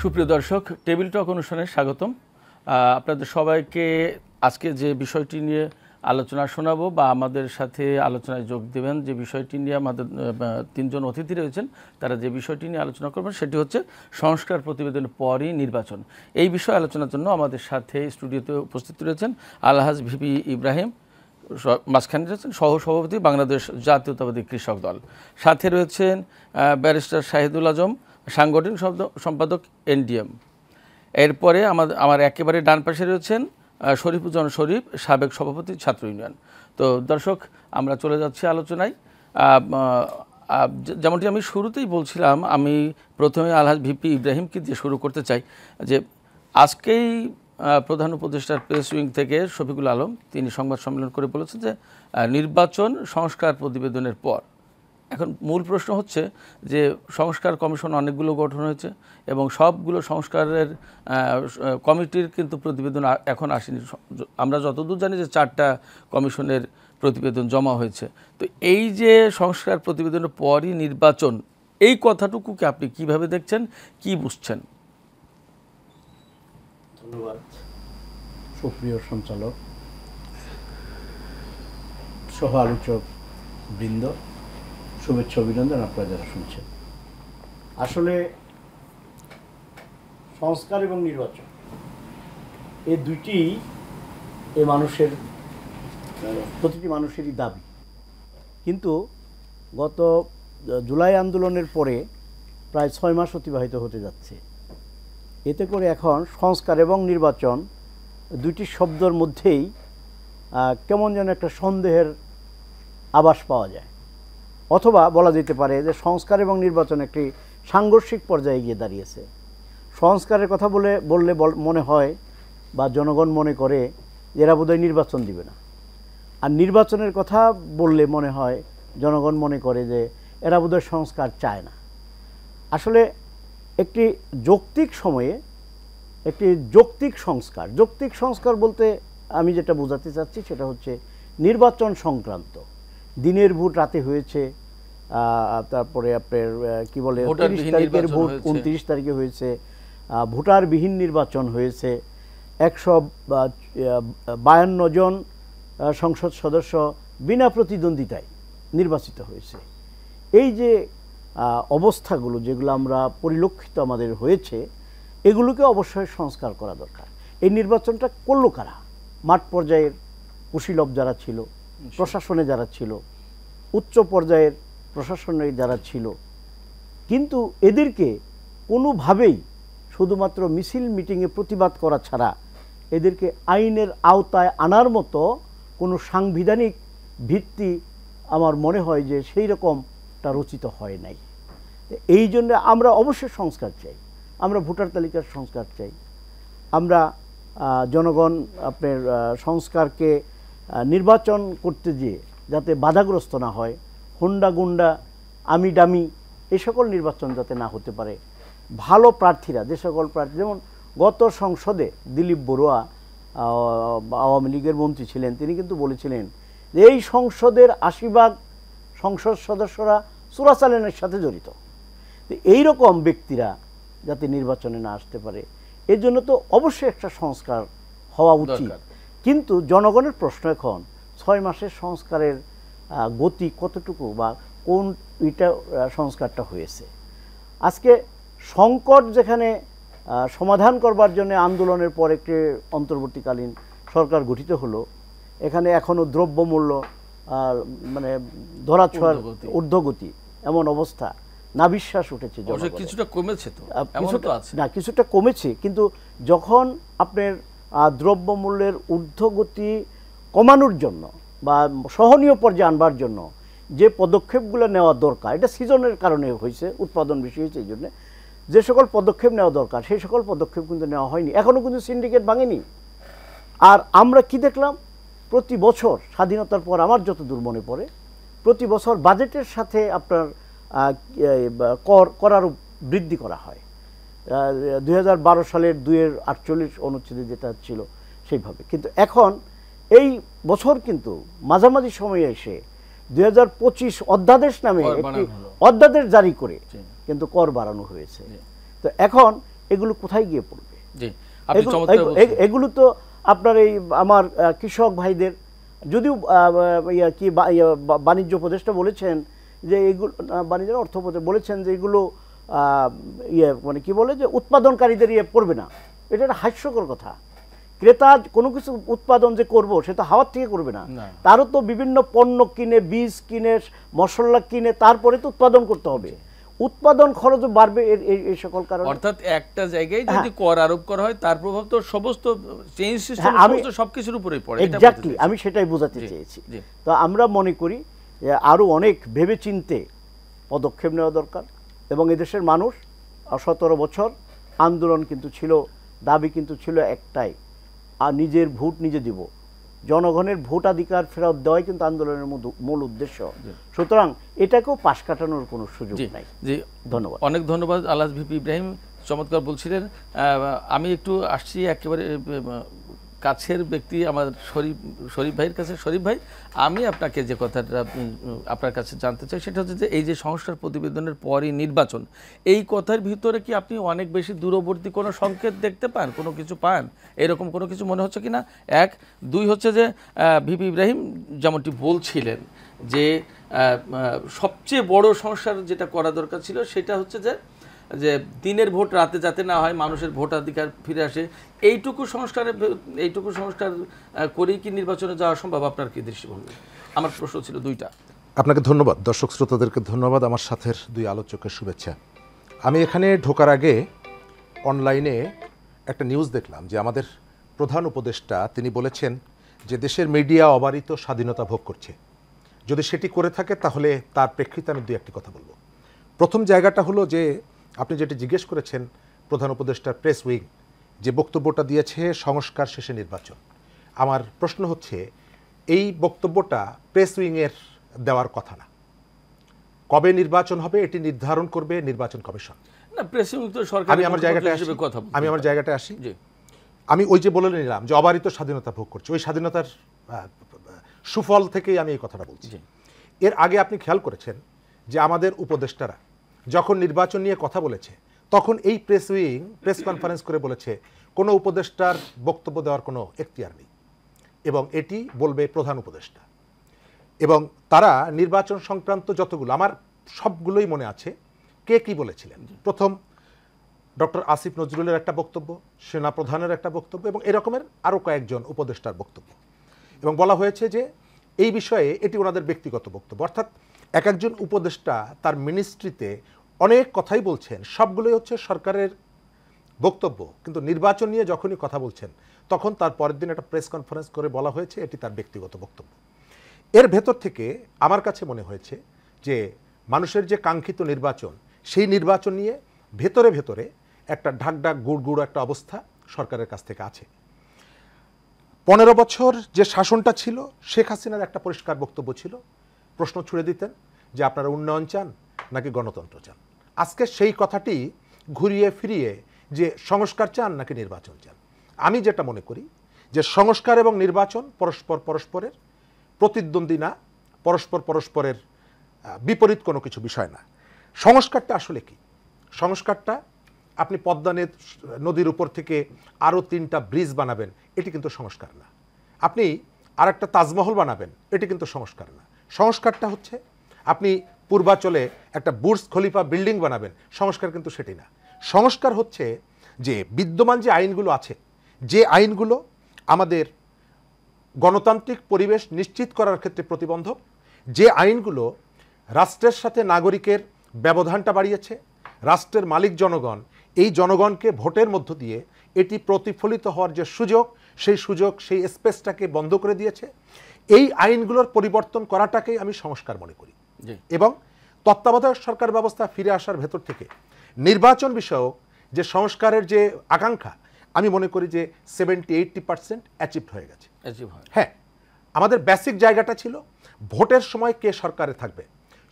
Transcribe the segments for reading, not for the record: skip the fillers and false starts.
সুপ্রিয় দর্শক, টেবিল টক অনুষ্ঠানে স্বাগতম। আপনাদের সবাইকে আজকে যে বিষয়টি নিয়ে আলোচনা শোনাবো বা আমাদের সাথে আলোচনায় যোগ দেবেন, যে বিষয়টি নিয়ে আমাদের তিনজন অতিথি রয়েছেন, তারা যে বিষয়টি নিয়ে আলোচনা করবেন সেটি হচ্ছে সংস্কার প্রতিবেদনের পরই নির্বাচন। এই বিষয়ে আলোচনার জন্য আমাদের সাথে স্টুডিওতে উপস্থিত রয়েছেন আলহাজ ভিপি ইব্রাহিম, মাঝখানে রয়েছেন সহসভাপতি বাংলাদেশ জাতীয়তাবাদী কৃষক দল, সাথে রয়েছেন ব্যারিস্টার শাহিদুল আজম, সাংগঠনিক সম্পাদক এনডিএম। এরপরে আমার একেবারে ডান পাশে রয়েছেন শরীফুজ্জামান শরীফ, সাবেক সভাপতি ছাত্র ইউনিয়ন। তো দর্শক, আমরা চলে যাচ্ছি আলোচনায়। যেমনটি আমি শুরুতেই বলছিলাম, আমি প্রথমে আলহাজ ভিপি ইব্রাহিমকে দিয়ে শুরু করতে চাই যে আজকেই প্রধান উপদেষ্টার প্রেস উইং থেকে শফিকুল আলম তিনি সংবাদ সম্মেলন করে বলেছেন যে নির্বাচন সংস্কার প্রতিবেদনের পর। এখন মূল প্রশ্ন হচ্ছে যে সংস্কার কমিশন অনেকগুলো গঠন হয়েছে এবং সবগুলো সংস্কারের কমিটির কিন্তু প্রতিবেদন এখন আসেনি। আমরা যতদূর জানি যে 4টা কমিশনের প্রতিবেদন জমা হয়েছে। তো এই যে সংস্কার প্রতিবেদনের পরই নির্বাচন, এই কথাটুকুকে আপনি কিভাবে দেখছেন, কি বুঝছেন? ধন্যবাদ সুপ্রিয় সঞ্চালক, সহ আলোচক বৃন্দ, শুভেচ্ছা অভিনন্দন আপনারা যারা শুনছেন। আসলে সংস্কার এবং নির্বাচন এই দুইটি মানুষের প্রতিটি মানুষেরই দাবি, কিন্তু গত জুলাই আন্দোলনের পরে প্রায় 6 মাস অতিবাহিত হতে যাচ্ছে। এতে করে এখন সংস্কার এবং নির্বাচন দুইটি শব্দের মধ্যেই কেমন যেন একটা সন্দেহের আভাস পাওয়া যায়, অথবা বলা যেতে পারে যে সংস্কার এবং নির্বাচন একটি সাংঘর্ষিক পর্যায়ে গিয়ে দাঁড়িয়েছে। সংস্কারের কথা বললে মনে হয় বা জনগণ মনে করে এরা বোধহয় নির্বাচন দিবে না, আর নির্বাচনের কথা বললে মনে হয় জনগণ মনে করে যে এরা বোধহয় সংস্কার চায় না। আসলে একটি যৌক্তিক সময়ে একটি যৌক্তিক সংস্কার বলতে আমি যেটা বোঝাতে চাচ্ছি সেটা হচ্ছে নির্বাচন সংক্রান্ত। দিনের ভোট রাতে হয়েছে, তারপরে আপনার কি বলে 30 তারিখের ভোট 29 তারিখে হয়েছে, ভোটারবিহীন নির্বাচন হয়েছে, 152 জন সংসদ সদস্য বিনা প্রতিদ্বন্দ্বিতায় নির্বাচিত হয়েছে। এই যে অবস্থাগুলো যেগুলো আমরা পরিলক্ষিত আমাদের হয়েছে, এগুলোকে অবশ্যই সংস্কার করা দরকার। এই নির্বাচনটা করলো কারা? মাঠ পর্যায়ের কুশীলব যারা ছিল, প্রশাসনে যারা ছিল, উচ্চ পর্যায়ের প্রশাসনে যারা ছিল, কিন্তু এদেরকে কোনোভাবেই শুধুমাত্র মিছিল মিটিংয়ে প্রতিবাদ করা ছাড়া এদেরকে আইনের আওতায় আনার মতো কোনো সাংবিধানিক ভিত্তি আমার মনে হয় যে সেই রকমটা রচিত হয় নাই। এই জন্য আমরা অবশ্যই সংস্কার চাই, আমরা ভোটার তালিকার সংস্কার চাই, আমরা জনগণ আপনার সংস্কারকে নির্বাচন করতে গিয়ে যাতে বাধাগ্রস্ত না হয়, হুন্ডা গুন্ডা আমি ডামি এই সকল নির্বাচন যাতে না হতে পারে। ভালো প্রার্থীরা, যে সকল প্রার্থী, যেমন গত সংসদে দিলীপ বড়ুয়া আওয়ামী লীগের মন্ত্রী ছিলেন, তিনি কিন্তু বলেছিলেন যে এই সংসদের 80% সংসদ সদস্যরা চোরাচালানের সাথে জড়িত। এই রকম ব্যক্তিরা যাতে নির্বাচনে না আসতে পারে, এর জন্য তো অবশ্যই একটা সংস্কার হওয়া উচিত। কিন্তু জনগণের প্রশ্ন এখন 6 মাসের সংস্কারের গতি কতটুকু বা কোন সংস্কারটা হয়েছে। আজকে সংকট যেখানে সমাধান করবার জন্য আন্দোলনের পর একটি অন্তর্বর্তীকালীন সরকার গঠিত হলো, এখানে এখনও দ্রব্যমূল্য মানে ধরাছোঁয়ার ঊর্ধ্বগতি এমন অবস্থা, না বিশ্বাস উঠেছে। কিছুটা কমেছে তো, না কিছুটা কমেছে, কিন্তু যখন আপনার দ্রব্যমূল্যের ঊর্ধ্বগতি কমানোর জন্য বা সহনীয় পর্যায়ে আনবার জন্য যে পদক্ষেপগুলো নেওয়া দরকার, এটা সিজনের কারণে হয়েছে, উৎপাদন বেশি হয়েছে, এই জন্যে যে সকল পদক্ষেপ নেওয়া দরকার সেই সকল পদক্ষেপ কিন্তু নেওয়া হয়নি, এখনও কিন্তু সিন্ডিকেট ভাঙেনি। আর আমরা কি দেখলাম, প্রতি বছর স্বাধীনতার পর আমার যতদূর মনে পড়ে, প্রতি বছর বাজেটের সাথে আপনার কর আরও বৃদ্ধি করা হয়। 2012 সালের 2-48 অনুচ্ছেদে যেটা ছিল সেইভাবে, কিন্তু এখন এই বছর কিন্তু মাঝামাঝি সময়ে এসে 2025 অধ্যাদেশ নামে একটি অধ্যাদেশ জারি করে কিন্তু কর বাড়ানো হয়েছে। তো এখন এগুলো কোথায় গিয়ে পড়বে? জি, আপনি চমৎকার বলছেন। এগুলো তো আপনার এই আমার কৃষক ভাইদের, যদিও বাণিজ্য উপদেষ্টা বলেছেন যে এগুলো, বাণিজ্য অর্থ উপদেষ্টা বলেছেন যে এগুলো মানে কি বলে যে উৎপাদনকারীদের পড়বে না। এটা একটা হাস্যকর কথা। ক্রেতা কোনো কিছু উৎপাদন যে করব সে তো হাওয়ার থেকে করবে না, তারও তো বিভিন্ন পণ্য কিনে, বীজ কিনে, মশলা কিনে তারপরে তো উৎপাদন করতে হবে। উৎপাদন খরচ বাড়বে এই সকল কারণে। অর্থাৎ একটা জায়গায় যদি কর আরোপ করা হয় তার প্রভাব তো সমস্ত চেইন সিস্টেম, সমস্ত সবকিছুর উপরেই পড়ে। এক্স্যাক্টলি, আমি সেটাই বোঝাতে চেয়েছি। তো আমরা মনে করি যে আরো অনেক ভেবেচিন্তে পদক্ষেপ নেওয়া দরকার। এবং এদেশের মানুষ 17 বছর আন্দোলন কিন্তু ছিল, দাবি কিন্তু ছিল একটাই, আর নিজের ভোট নিজে দিব, জনগণের ভোটাধিকার ফেরত দেওয়াই কিন্তু আন্দোলনের মূল উদ্দেশ্য। সুতরাং এটাকেও পাশ কাটানোর কোনো সুযোগ নাই। জি, ধন্যবাদ। অনেক ধন্যবাদ আলহাজ ভিপি ইব্রাহিম, চমৎকার বলছিলেন। আমি একটু আসছি একেবারে কাছের ব্যক্তি আমার শরীফ ভাইয়ের কাছে। শরীফ ভাই, আমি আপনাকে যে কথাটা আপনার কাছে জানতে চাই সেটা হচ্ছে যে এই যে সংস্কার প্রতিবেদনের পরই নির্বাচন, এই কথার ভিতরে কি আপনি অনেক বেশি দূরবর্তী কোনো সংকেত দেখতে পান, কোনো কিছু পান, এরকম কোনো কিছু মনে হচ্ছে কিনা? এক, দুই হচ্ছে যে ভিপি ইব্রাহিম যেমনটি বলছিলেন যে সবচেয়ে বড় সংস্কার যেটা করা দরকার ছিল সেটা হচ্ছে যে দিনের ভোট রাতে যাতে না হয়, মানুষের ভোটাধিকার ফিরে আসে, এইটুকু সংস্কার করেই কি নির্বাচনে যাওয়া সম্ভব? আপনার কি দৃষ্টিভঙ্গি? আমার প্রশ্ন ছিল দুইটা। আপনাকে ধন্যবাদ, দর্শক শ্রোতাদেরকে ধন্যবাদ, আমার সাথের দুই আলোচকের শুভেচ্ছা। আমি এখানে ঢোকার আগে অনলাইনে একটা নিউজ দেখলাম যে আমাদের প্রধান উপদেষ্টা তিনি বলেছেন যে দেশের মিডিয়া অবারিত স্বাধীনতা ভোগ করছে। যদি সেটি করে থাকে তাহলে তার প্রেক্ষিতে আমি দুই একটি কথা বলবো। প্রথম জায়গাটা হলো যে আপনি যেটি জিজ্ঞেস করেছেন, প্রধান উপদেষ্টার প্রেস উইং যে বক্তব্যটা দিয়েছে সংস্কার শেষে নির্বাচন, আমার প্রশ্ন হচ্ছে এই বক্তব্যটা প্রেস উইংয়ের দেওয়ার কথা না। কবে নির্বাচন হবে এটি নির্ধারণ করবে নির্বাচন কমিশন। না, প্রেস উইং তো সরকার। আমি আমার জায়গাটায় আসি। আমি ওই যে বলে নিলাম যে অবারিত স্বাধীনতা ভোগ করছে, ওই স্বাধীনতার সুফল থেকেই আমি এই কথাটা বলছি। এর আগে আপনি খেয়াল করেছেন যে আমাদের উপদেষ্টারা যখন নির্বাচন নিয়ে কথা বলেছে তখন এই প্রেস উইং প্রেস কনফারেন্স করে বলেছে কোনো উপদেষ্টার বক্তব্য দেওয়ার কোনো এখতিয়ার নেই এবং এটি বলবে প্রধান উপদেষ্টা। এবং তারা নির্বাচন সংক্রান্ত যতগুলো, আমার সবগুলোই মনে আছে কে কি বলেছিলেন। প্রথম ডক্টর আসিফ নজরুলের একটা বক্তব্য, সেনাপ্রধানের একটা বক্তব্য এবং এরকমের আরও কয়েকজন উপদেষ্টার বক্তব্য, এবং বলা হয়েছে যে এই বিষয়ে এটি ওনাদের ব্যক্তিগত বক্তব্য। অর্থাৎ এক একজন উপদেষ্টা তার মিনিস্ট্রিতে অনেক কথাই বলছেন, সবগুলোই হচ্ছে সরকারের বক্তব্য, কিন্তু নির্বাচন নিয়ে যখনই কথা বলছেন তখন তার পরের দিন একটা প্রেস কনফারেন্স করে বলা হয়েছে এটি তার ব্যক্তিগত বক্তব্য। এর ভেতর থেকে আমার কাছে মনে হয়েছে যে মানুষের যে কাঙ্ক্ষিত নির্বাচন, সেই নির্বাচন নিয়ে ভেতরে ভেতরে একটা ঢাকঢাক গুড় একটা অবস্থা সরকারের কাছ থেকে আছে। 15 বছর যে শাসনটা ছিল, শেখ হাসিনার একটা পরিষ্কার বক্তব্য ছিল, প্রশ্ন ছুড়ে দিতেন যে আপনারা উন্নয়ন চান নাকি গণতন্ত্র চান। আজকে সেই কথাটি ঘুরিয়ে ফিরিয়ে যে সংস্কার চান নাকি নির্বাচন চান। আমি যেটা মনে করি যে সংস্কার এবং নির্বাচন পরস্পরের প্রতিদ্বন্দ্বী না, পরস্পরের বিপরীত কোনো কিছু বিষয় না। সংস্কারটা আসলে কি? সংস্কারটা আপনি পদ্মা নদীর উপর থেকে আরও 3টা ব্রিজ বানাবেন, এটি কিন্তু সংস্কার না। আপনি আর একটা তাজমহল বানাবেন, এটি কিন্তু সংস্কার না। সংস্কারটা হচ্ছে আপনি পূর্বাচলে একটা বুর্জ খলিফা বিল্ডিং বানাবেন, সংস্কার কিন্তু সেটি না। সংস্কার হচ্ছে যে বিদ্যমান যে আইনগুলো আছে, যে আইনগুলো আমাদের গণতান্ত্রিক পরিবেশ নিশ্চিত করার ক্ষেত্রে প্রতিবন্ধক, যে আইনগুলো রাষ্ট্রের সাথে নাগরিকের ব্যবধানটা বাড়িয়েছে, রাষ্ট্রের মালিক জনগণ, এই জনগণকে ভোটের মধ্য দিয়ে এটি প্রতিফলিত হওয়ার যে সুযোগ, সেই স্পেসটাকে বন্ধ করে দিয়েছে, এই আইনগুলোর পরিবর্তন করাটাকেই আমি সংস্কার মনে করি। এবং তত্ত্বাবধায়ক সরকার ব্যবস্থা ফিরে আসার ভেতর থেকে নির্বাচন বিষয়ক যে সংস্কারের যে আকাঙ্ক্ষা, আমি মনে করি যে 70-80% অ্যাচিভড হয়ে গেছে। হ্যাঁ, আমাদের বেসিক জায়গাটা ছিল ভোটের সময় কে সরকারে থাকবে।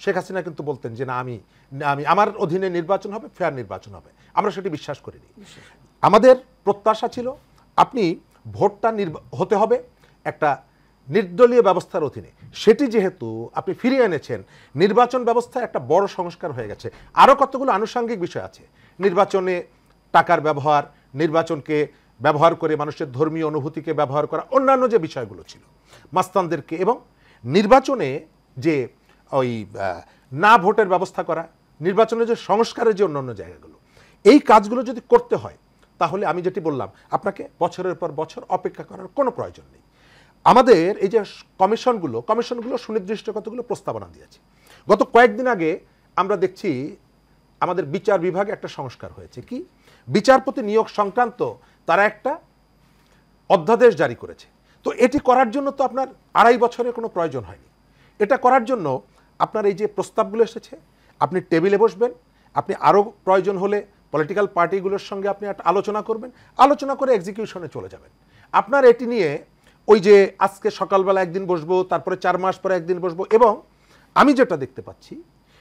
শেখ হাসিনা কিন্তু বলতেন যে না, আমি আমার অধীনে নির্বাচন হবে, ফেয়ার নির্বাচন হবে। আমরা সেটি বিশ্বাস করিনি। আমাদের প্রত্যাশা ছিল আপনি ভোটটা হতে হবে একটা নির্দলীয় ব্যবস্থার অধীনে। সেটি যেহেতু আপনি ফিরিয়ে এনেছেন, নির্বাচন ব্যবস্থা একটা বড় সংস্কার হয়ে গেছে। আরও কতগুলো আনুষঙ্গিক বিষয় আছে। নির্বাচনে টাকার ব্যবহার, নির্বাচনকে ব্যবহার করে মানুষের ধর্মীয় অনুভূতিকে ব্যবহার করা, অন্যান্য যে বিষয়গুলো ছিল মাস্তানদেরকে, এবং নির্বাচনে যে ওই না ভোটের ব্যবস্থা করা, নির্বাচনে যে সংস্কারের যে অন্যান্য জায়গাগুলো, এই কাজগুলো যদি করতে হয় তাহলে আমি যেটি বললাম আপনাকে বছরের পর বছর অপেক্ষা করার কোনো প্রয়োজন নেই। আমাদের এই যে কমিশনগুলো সুনির্দিষ্ট কতগুলো প্রস্তাবনা দিয়েছে। গত কয়েকদিন আগে আমরা দেখছি আমাদের বিচার বিভাগে একটা সংস্কার হয়েছে, কি বিচারপতি নিয়োগ সংক্রান্ত তারা একটা অধ্যাদেশ জারি করেছে। তো এটি করার জন্য তো আপনার 2.5 বছরের কোনো প্রয়োজন হয়নি। এটা করার জন্য আপনার এই যে প্রস্তাবগুলো এসেছে, আপনি টেবিলে বসবেন, আপনি আরও প্রয়োজন হলে পলিটিক্যাল পার্টিগুলোর সঙ্গে আপনি একটা আলোচনা করবেন, আলোচনা করে এক্সিকিউশনে চলে যাবেন। আপনার এটি নিয়ে ওই যে আজকে সকালবেলা একদিন বসবো, তারপরে 4 মাস পরে একদিন বসবো, এবং আমি যেটা দেখতে পাচ্ছি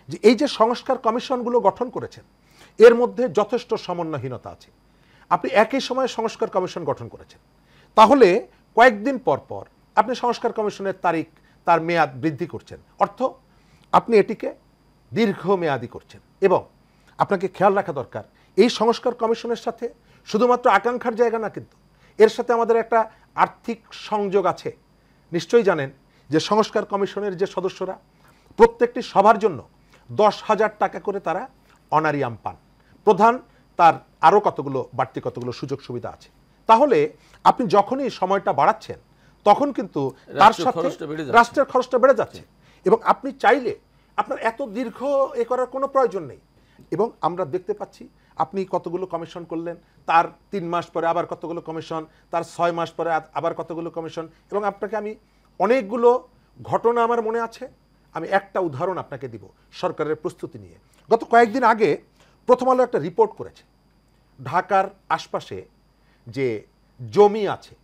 যে এই যে সংস্কার কমিশনগুলো গঠন করেছেন এর মধ্যে যথেষ্ট সমন্বয়হীনতা আছে। আপনি একই সময়ে সংস্কার কমিশন গঠন করেছেন, তাহলে কয়েকদিন পর পর আপনি সংস্কার কমিশনের তারিখ, তার মেয়াদ বৃদ্ধি করছেন, অর্থ আপনি এটিকে দীর্ঘমেয়াদী করছেন। এবং আপনাকে খেয়াল রাখা দরকার, এই সংস্কার কমিশনের সাথে শুধুমাত্র আকাঙ্ক্ষার জায়গা না, কিন্তু এর সাথে আমাদের একটা আর্থিক সংযোগ আছে। নিশ্চয়ই জানেন যে সংস্কার কমিশনের যে সদস্যরা প্রত্যেকটি সভার জন্য 10,000 টাকা করে তারা অনারিয়াম পান। প্রধান তার আরও কতগুলো বাড়তি কতগুলো সুযোগ সুবিধা আছে। তাহলে আপনি যখনই সময়টা বাড়াচ্ছেন তখন কিন্তু তার সাথে রাষ্ট্রের খরচটা বেড়ে যাচ্ছে, এবং আপনি চাইলে আপনার এত দীর্ঘ এ করার কোনো প্রয়োজন নেই। এবং আমরা দেখতে পাচ্ছি আপনি কতগুলো কমিশন করলেন, তার 3 মাস পরে আবার কতগুলো কমিশন, তার 6 মাস পরে আবার কতগুলো কমিশন, এবং আপনাকে আমি অনেকগুলো ঘটনা আমার মনে আছে। আমি একটা উদাহরণ আপনাকে দিব সরকারের প্রস্তুতি নিয়ে। গত কয়েকদিন আগে প্রথম আলো একটা রিপোর্ট করেছে, ঢাকার আশপাশে যে জমি আছে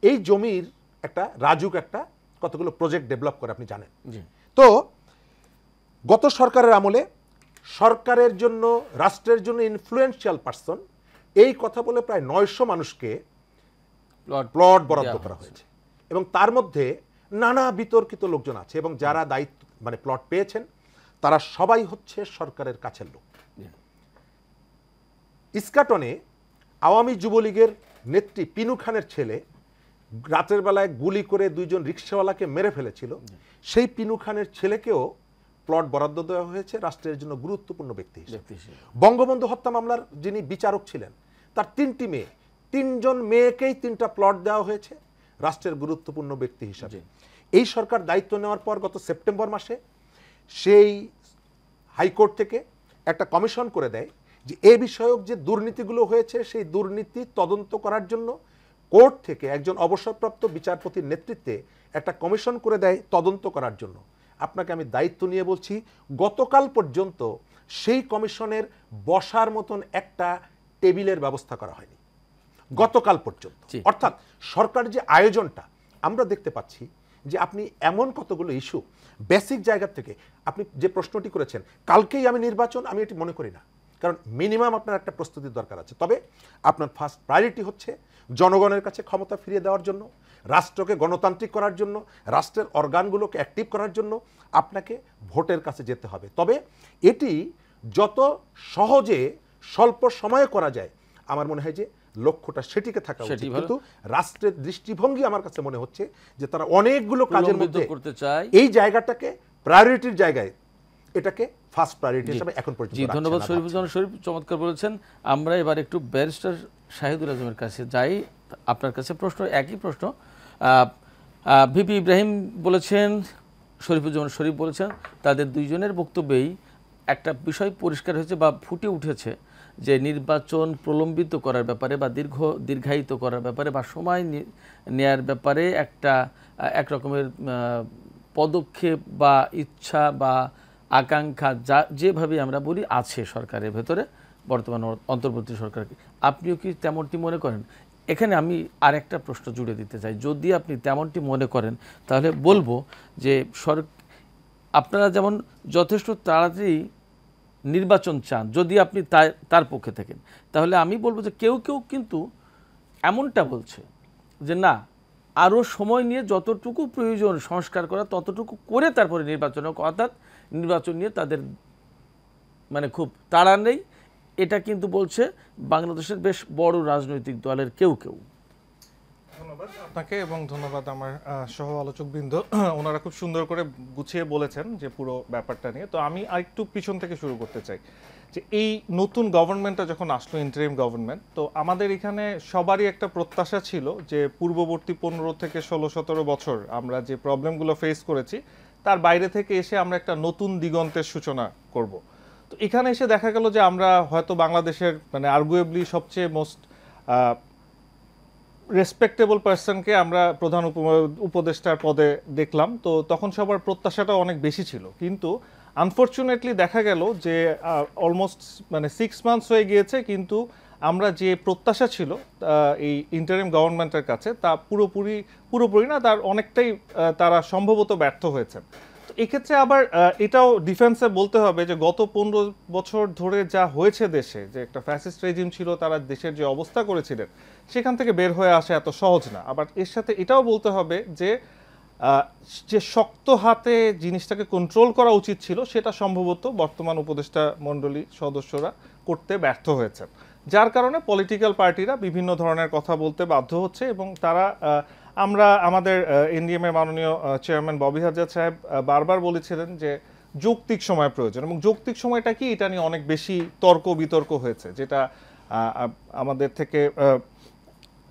এই জমির একটা রাজুক একটা কতগুলো প্রজেক্ট ডেভেলপ করে, আপনি জানেন। তো গত সরকারের আমলে সরকারের জন্য, রাষ্ট্রের জন্য ইনফ্লুয়েন্সিয়াল পার্সন এই কথা বলে প্রায় 900 মানুষকে প্লট বরাদ্দ করা হয়েছে, এবং তার মধ্যে নানা বিতর্কিত লোকজন আছে, এবং যারা দায়িত্ব মানে প্লট পেয়েছেন তারা সবাই হচ্ছে সরকারের কাছের লোক। ইস্কাটনে আওয়ামী যুবলীগের নেত্রী পিনু খানের ছেলে রাতের বেলায় গুলি করে 2 জন রিক্সাওয়ালাকে মেরে ফেলেছিল, সেই পিনু খানের ছেলেকেও প্লট বরাদ্দ দেওয়া হয়েছে রাষ্ট্রের জন্য গুরুত্বপূর্ণ ব্যক্তি হিসেবে। বঙ্গবন্ধু হত্যা মামলার যিনি বিচারক ছিলেন তার 3টি মেয়ে, 3 জন মেয়েকেই 3টা প্লট দেওয়া হয়েছে রাষ্ট্রের গুরুত্বপূর্ণ ব্যক্তি হিসাবে। এই সরকার দায়িত্ব নেওয়ার পর গত সেপ্টেম্বর মাসে সেই হাইকোর্ট থেকে একটা কমিশন করে দেয় যে এ বিষয়ক যে দুর্নীতিগুলো হয়েছে সেই দুর্নীতি তদন্ত করার জন্য কোর্ট থেকে একজন অবসরপ্রাপ্ত বিচারপতির নেতৃত্বে একটা কমিশন করে দেয় তদন্ত করার জন্য। আপনাকে আমি দায়িত্ব নিয়ে বলছি, গতকাল পর্যন্ত সেই কমিশনের বসার মতন একটা টেবিলের ব্যবস্থা করা হয়নি গতকাল পর্যন্ত। অর্থাৎ সরকার যে আয়োজনটা আমরা দেখতে পাচ্ছি যে আপনি এমন কতগুলো ইস্যু বেসিক জায়গা থেকে, আপনি যে প্রশ্নটি করেছেন কালকেই আমি নির্বাচন, আমি এটি মনে করি না, কারণ মিনিমাম আপনার একটা প্রস্তুতির দরকার আছে। তবে আপনার ফার্স্ট প্রায়োরিটি হচ্ছে জনগণের কাছে ক্ষমতা ফিরিয়ে দেওয়ার জন্য, রাষ্ট্রকে গণতান্ত্রিক করার জন্য, রাষ্ট্রের অর্গানগুলোকে অ্যাক্টিভ করার জন্য আপনাকে ভোটের কাছে যেতে হবে। তবে এটি যত সহজে স্বল্প সময়ে করা যায় আমার মনে হয় যে লক্ষ্যটা সেটিকে থাকা উচিত। কিন্তু রাষ্ট্রের দৃষ্টিভঙ্গি আমার কাছে মনে হচ্ছে যে তারা অনেকগুলো কাজের মধ্যে করতে চায়, এই জায়গাটাকে প্রায়োরিটির জায়গায় এটাকে ফার্স্ট প্রায়োরিটি হিসেবে এখন পর্যন্ত। জি, ধন্যবাদ শরীফুজ্জামান শরীফ, চমৎকার বলেছেন। আমরা এবার একটু ব্যারিস্টার শাহিদুল আজমের কাছে যাই। আপনার কাছে প্রশ্ন, একই প্রশ্ন। ভিপি ইব্রাহিম বলেছেন, শরীফুজ্জামান শরীফ বলেছেন, তাদের দুইজনের বক্তব্যেই একটা বিষয় পরিষ্কার হয়েছে বা ফুটে উঠেছে যে নির্বাচন প্রলম্বিত করার ব্যাপারে বা দীর্ঘায়িত করার ব্যাপারে বা সময় নেয়ার ব্যাপারে একটা এক রকমের পদক্ষেপ বা ইচ্ছা বা আকাঙ্ক্ষা যা যেভাবে আমরা বলি আছে সরকারের ভেতরে, বর্তমান অন্তর্বর্তী সরকারকে। আপনিও কি তেমনটি মনে করেন? এখানে আমি আরেকটা প্রশ্ন জুড়ে দিতে চাই, যদি আপনি তেমনটি মনে করেন তাহলে বলবো যে আপনারা যেমন যথেষ্ট তাড়াতাড়ি নির্বাচন চান, যদি আপনি তার পক্ষে থাকেন, তাহলে আমি বলবো যে কেউ কেউ কিন্তু এমনটা বলছে যে না, আরও সময় নিয়ে যতটুকু প্রয়োজন সংস্কার করা ততটুকু করে তারপরে নির্বাচন হোক, অর্থাৎ নির্বাচন নিয়ে তাদের মানে খুব তাড়া নেই, এটা কিন্তু বলছে বাংলাদেশের বেশ বড় রাজনৈতিক দলের কেউ কেউ। ধন্যবাদ আপনাকে এবং ধন্যবাদ আমার সহ আলোচকবৃন্দ, ওনারা খুব সুন্দর করে গুছিয়ে বলেছেন যে পুরো ব্যাপারটা নিয়ে। তো আমি আরেকটু পিছন থেকে শুরু করতে চাই যে এই নতুন গভর্নমেন্টটা যখন আসলো, ইন্টারিম গভর্নমেন্ট, তো আমাদের এখানে সবারই একটা প্রত্যাশা ছিল যে পূর্ববর্তী 15 থেকে 16-17 বছর আমরা যে প্রবলেমগুলো ফেস করেছি তার বাইরে থেকে এসে আমরা একটা নতুন দিগন্তের সূচনা করব। তো এখানে এসে দেখা গেল যে আমরা হয়তো বাংলাদেশের মানে আর্গুয়েবলি সবচেয়ে মোস্ট রেসপেক্টেবল পার্সনকে আমরা প্রধান উপদেষ্টার পদে দেখলাম। তো তখন সবার প্রত্যাশাটা অনেক বেশি ছিল, কিন্তু আনফর্চুনেটলি দেখা গেল যে অলমোস্ট মানে 6 মান্থস হয়ে গিয়েছে, কিন্তু আমরা যে প্রত্যাশা ছিল এই ইন্টারিম গভর্নমেন্টের কাছে তা পুরোপুরি না, তার অনেকটাই তারা সম্ভবত ব্যর্থ হয়েছেন। তো এক্ষেত্রে আবার এটাও ডিফেন্সে বলতে হবে যে গত 15 বছর ধরে যা হয়েছে দেশে, যে একটা ফ্যাসিস্ট রেজিম ছিল, তারা দেশের যে অবস্থা করেছিলেন সেখান থেকে বের হয়ে আসা এত সহজ না। আবার এর সাথে এটাও বলতে হবে যে যে শক্ত হাতে জিনিসটাকে কন্ট্রোল করা উচিত ছিল সেটা সম্ভবত বর্তমান উপদেষ্টা মণ্ডলী সদস্যরা করতে ব্যর্থ হয়েছেন, যার কারণে পলিটিক্যাল পার্টিরা বিভিন্ন ধরনের কথা বলতে বাধ্য হচ্ছে। এবং তারা আমরা আমাদের এনডিএম এর মাননীয় চেয়ারম্যান ববি হাজজাদ সাহেব বারবার বলেছিলেন যে যৌক্তিক সময় প্রয়োজন, এবং যৌক্তিক সময়টা কি এটা নিয়ে অনেক বেশি তর্ক বিতর্ক হয়েছে, যেটা আমাদের থেকে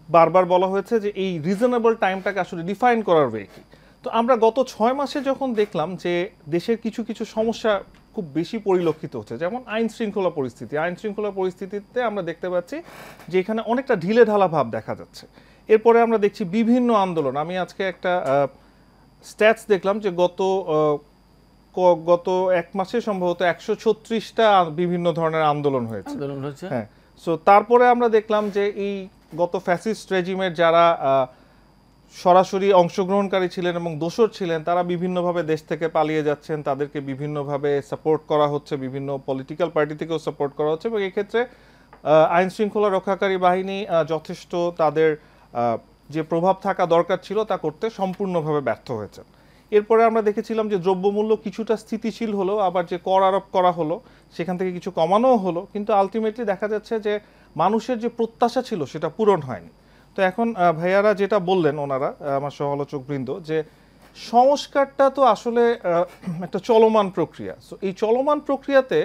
বারবার বলা হয়েছে যে এই রিজনেবল টাইমটাকে আসলে ডিফাইন করার ওয়ে কি। তো আমরা গত 6 মাসে যখন দেখলাম যে দেশের কিছু কিছু সমস্যা খুব বেশি পরিলক্ষিত হচ্ছে, যেমন আইন শৃঙ্খলা পরিস্থিতিতে আমরা দেখতে পাচ্ছি যে এখানে অনেকটা ঢিলে ঢালা ভাব দেখা যাচ্ছে। এরপরে আমরা দেখছি বিভিন্ন আন্দোলন। আমি আজকে একটা স্ট্যাটস দেখলাম যে গত 1 মাসে সম্ভবত 136টা বিভিন্ন ধরনের আন্দোলন হয়েছে। হ্যাঁ, সো তারপরে আমরা দেখলাম যে এই গত ফ্যাসিস্ট রেজিমের যারা সরাসরি অংশগ্রহণকারী ছিলেন এবং দোসর ছিলেন তারা বিভিন্নভাবে দেশ থেকে পালিয়ে যাচ্ছেন, তাদেরকে বিভিন্নভাবে সাপোর্ট করা হচ্ছে, বিভিন্ন পলিটিক্যাল পার্টি থেকেও সাপোর্ট করা হচ্ছে, এবং এক্ষেত্রে আইন শৃঙ্খলা রক্ষাকারী বাহিনী যথেষ্ট তাদের যে প্রভাব থাকা দরকার ছিল তা করতে সম্পূর্ণভাবে ব্যর্থ হয়েছে। এরপরে আমরা দেখেছিলাম যে দ্রব্যমূল্য কিছুটা স্থিতিশীল হলো, আবার যে কর আরোপ করা হলো সেখান থেকে কিছু কমানোও হলো, কিন্তু আলটিমেটলি দেখা যাচ্ছে যে মানুষের যে প্রত্যাশা ছিল সেটা পূরণ হয়নি। তো এখন ভাইয়ারা যেটা বললেন ওনারা, আমার সহ-আলোচকবৃন্দ, যে সংস্কারটা তো আসলে একটা চলমান প্রক্রিয়া। সো এই চলমান প্রক্রিয়াতে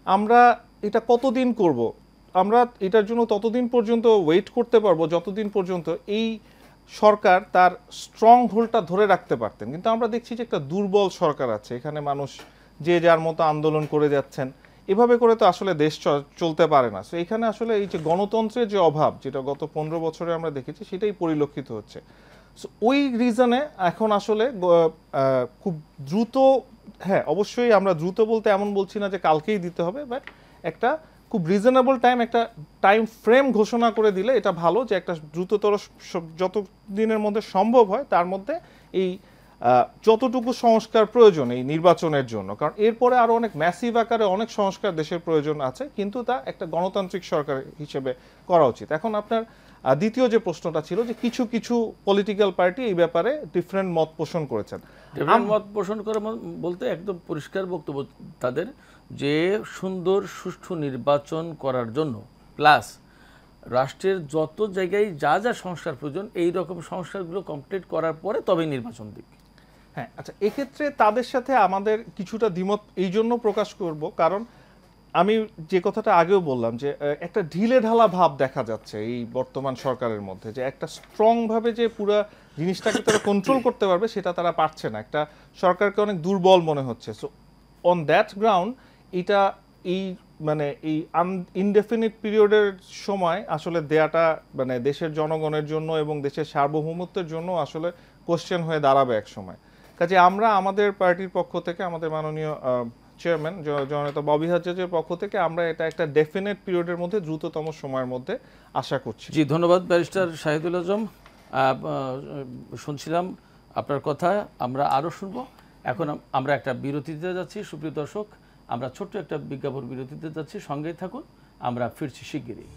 আমরা এটা কতদিন করব, আমরা এটার জন্য ততদিন পর্যন্ত ওয়েট করতে পারবো যতদিন পর্যন্ত এই সরকার তার স্ট্রং হোল্ডটা ধরে রাখতে পারতেন। কিন্তু আমরা দেখছি যে একটা দুর্বল সরকার আছে, এখানে মানুষ যে যার মতো আন্দোলন করে যাচ্ছেন, এভাবে করে তো আসলে দেশ চলতে পারে না। সো এখানে আসলে এই যে গণতন্ত্রের যে অভাব, যেটা গত 15 বছরে আমরা দেখেছি, সেটাই পরিলক্ষিত হচ্ছে। সো ওই রিজনে এখন আসলে খুব দ্রুত, হ্যাঁ অবশ্যই আমরা দ্রুত বলতে এমন বলছি না যে কালকেই দিতে হবে, বাট একটা খুব রিজনেবল টাইম, একটা টাইম ফ্রেম ঘোষণা করে দিলে এটা ভালো, যে একটা দ্রুততর যত দিনের মধ্যে সম্ভব হয় তার মধ্যে এই যতটুকু সংস্কার প্রয়োজন এই নির্বাচনের জন্য, কারণ এরপরে আরো অনেক ম্যাসিভ আকারে অনেক সংস্কার দেশের প্রয়োজন আছে, কিন্তু তা একটা গণতান্ত্রিক সরকার হিসেবে করা উচিত। এখন আপনার দ্বিতীয় যে প্রশ্নটা ছিল যে কিছু কিছু পলিটিক্যাল পার্টি এই ব্যাপারে ডিফারেন্ট মত পোষণ করেছেন। মত পোষণ করে বলতে একদম পরিষ্কার বক্তব্য তাদের, যে সুন্দর সুষ্ঠু নির্বাচন করার জন্য প্লাস রাষ্ট্রের যত জায়গায় যা যা সংস্কার প্রয়োজন এই রকম সংস্কারগুলো কমপ্লিট করার পরে তবে নির্বাচন দিক। হ্যাঁ, আচ্ছা, এক্ষেত্রে তাদের সাথে আমাদের কিছুটা দ্বিমত এই জন্য প্রকাশ করব, কারণ আমি যে কথাটা আগেও বললাম যে একটা ঢিলে ঢালা ভাব দেখা যাচ্ছে এই বর্তমান সরকারের মধ্যে, যে একটা স্ট্রংভাবে যে পুরো জিনিসটাকে তারা কন্ট্রোল করতে পারবে সেটা তারা পারছে না, একটা সরকারকে অনেক দুর্বল মনে হচ্ছে। সো অন দ্যাট গ্রাউন্ড এটা এই মানে এই ইনডেফিনিট পিরিয়ডের সময় আসলে দেয়াটা মানে দেশের জনগণের জন্য এবং দেশের সার্বভৌমত্বের জন্য আসলে কোশ্চেন হয়ে দাঁড়াবে এক সময়। কাজে আমরা আমাদের পার্টির পক্ষ থেকে, আমাদের মাননীয় চেয়ারম্যান জননেতা ববি হাজজাজের পক্ষ থেকে আমরা এটা একটা ডেফিনেট পিরিয়ডের মধ্যে দ্রুততম সময়ের মধ্যে আশা করছি। জি, ধন্যবাদ ব্যারিস্টার শাহিদুল আজম। শুনছিলাম আপনার কথা, আমরা আরও শুনবো। এখন আমরা একটা বিরতিতে যাচ্ছি। সুপ্রিয় দর্শক, আমরা ছোট্ট একটা বিজ্ঞাপন বিরতিতে যাচ্ছি, সঙ্গেই থাকুন, আমরা ফিরছি শিগগিরই।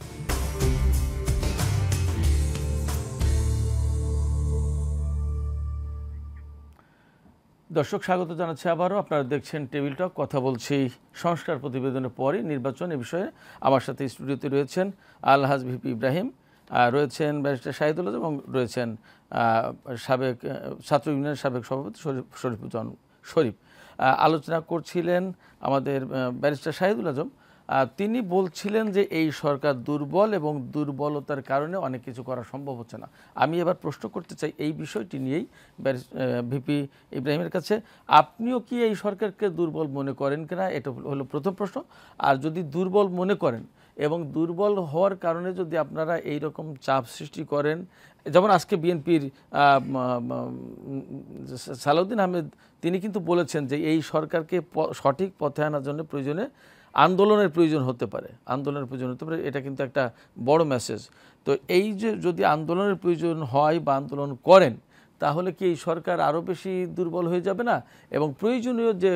দর্শক স্বাগত জানাচ্ছি আবারও। আপনারা দেখছেন টেবিল টক, কথা বলছি সংস্কার প্রতিবেদনের পরই নির্বাচন এ বিষয়ে। আমার সাথে স্টুডিওতে রয়েছেন আলহাজ ভিপি ইব্রাহিম, রয়েছেন ব্যারিস্টার শাহিদুল আজম এবং রয়েছেন সাবেক ছাত্র ইউনিয়নের সাবেক সভাপতি শরীফুজ্জামান শরীফ। আলোচনা করছিলেন আমাদের ব্যারিস্টার শাহিদুল আজম। তিনি বলছিলেন যে এই সরকার দুর্বল এবং দুর্বলতার কারণে অনেক কিছু করা সম্ভব হচ্ছে না। আমি এবার প্রশ্ন করতে চাই এই বিষয়টি নিয়েই ভিপি ইব্রাহিমের কাছে, আপনিও কি এই সরকারকে দুর্বল মনে করেন কিনা, এটা হলো প্রথম প্রশ্ন। আর যদি দুর্বল মনে করেন এবং দুর্বল হওয়ার কারণে যদি আপনারা এই রকম চাপ সৃষ্টি করেন, যেমন আজকে বিএনপির সালাউদ্দিন আহমেদ তিনি কিন্তু বলেছেন যে এই সরকারকে সঠিক পথে আনার জন্য প্রয়োজনে আন্দোলনের প্রয়োজন হতে পারে, এটা কিন্তু একটা বড় মেসেজ। তো এই যে যদি আন্দোলনের প্রয়োজন হয় বা আন্দোলন করেন, তাহলে কি এই সরকার আরও বেশি দুর্বল হয়ে যাবে না? এবং প্রয়োজনীয় যে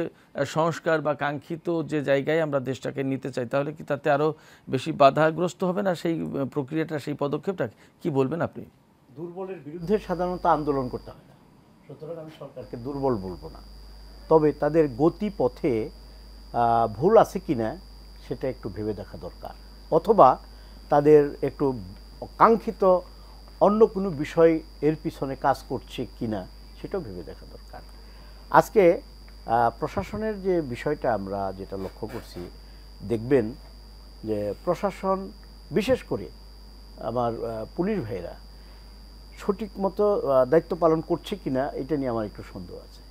সংস্কার বা কাঙ্ক্ষিত যে জায়গায় আমরা দেশটাকে নিতে চাই, তাহলে কি তাতে আরও বেশি বাধাগ্রস্ত হবে না সেই প্রক্রিয়াটা, সেই পদক্ষেপটা? কি বলবেন আপনি? দুর্বলের বিরুদ্ধে সাধারণত আন্দোলন করতে হয় না, সুতরাং আমি সরকারকে দুর্বল বলবো না। তবে তাদের গতিপথে ভুল আছে কিনা সেটা একটু ভেবে দেখা দরকার, অথবা তাদের একটু কাঙ্ক্ষিত অন্য কোনো বিষয় এর পিছনে কাজ করছে কিনা সেটাও ভেবে দেখা দরকার। আজকে প্রশাসনের যে বিষয়টা আমরা যেটা লক্ষ্য করছি, দেখবেন যে প্রশাসন বিশেষ করে আমার পুলিশ ভাইরা সঠিক মতো দায়িত্ব পালন করছে কিনা এটা নিয়ে আমার একটু সন্দেহ আছে,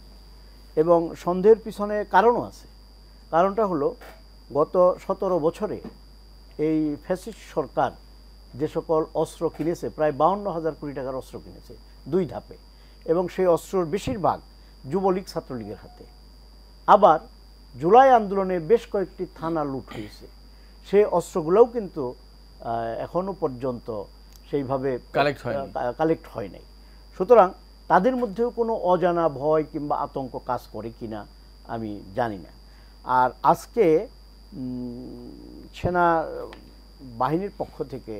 এবং সন্দেহের পিছনে কারণও আছে। কারণটা হলো গত 17 বছরে এই ফ্যাসিস্ট সরকার যে সকল অস্ত্র কিনেছে, প্রায় 52,000 কোটি টাকার অস্ত্র কিনেছে 2 ধাপে, এবং সেই অস্ত্রর বেশিরভাগ যুবলীগ ছাত্রলীগের হাতে। আবার জুলাই আন্দোলনে বেশ কয়েকটি থানা লুট হয়েছে, সেই অস্ত্রগুলোও কিন্তু এখনো পর্যন্ত সেইভাবে কালেক্ট হয় নাই। সুতরাং তাদের মধ্যেও কোনো অজানা ভয় কিংবা আতঙ্ক কাজ করে কিনা আমি জানি না। আর আজকে সেনা বাহিনীর পক্ষ থেকে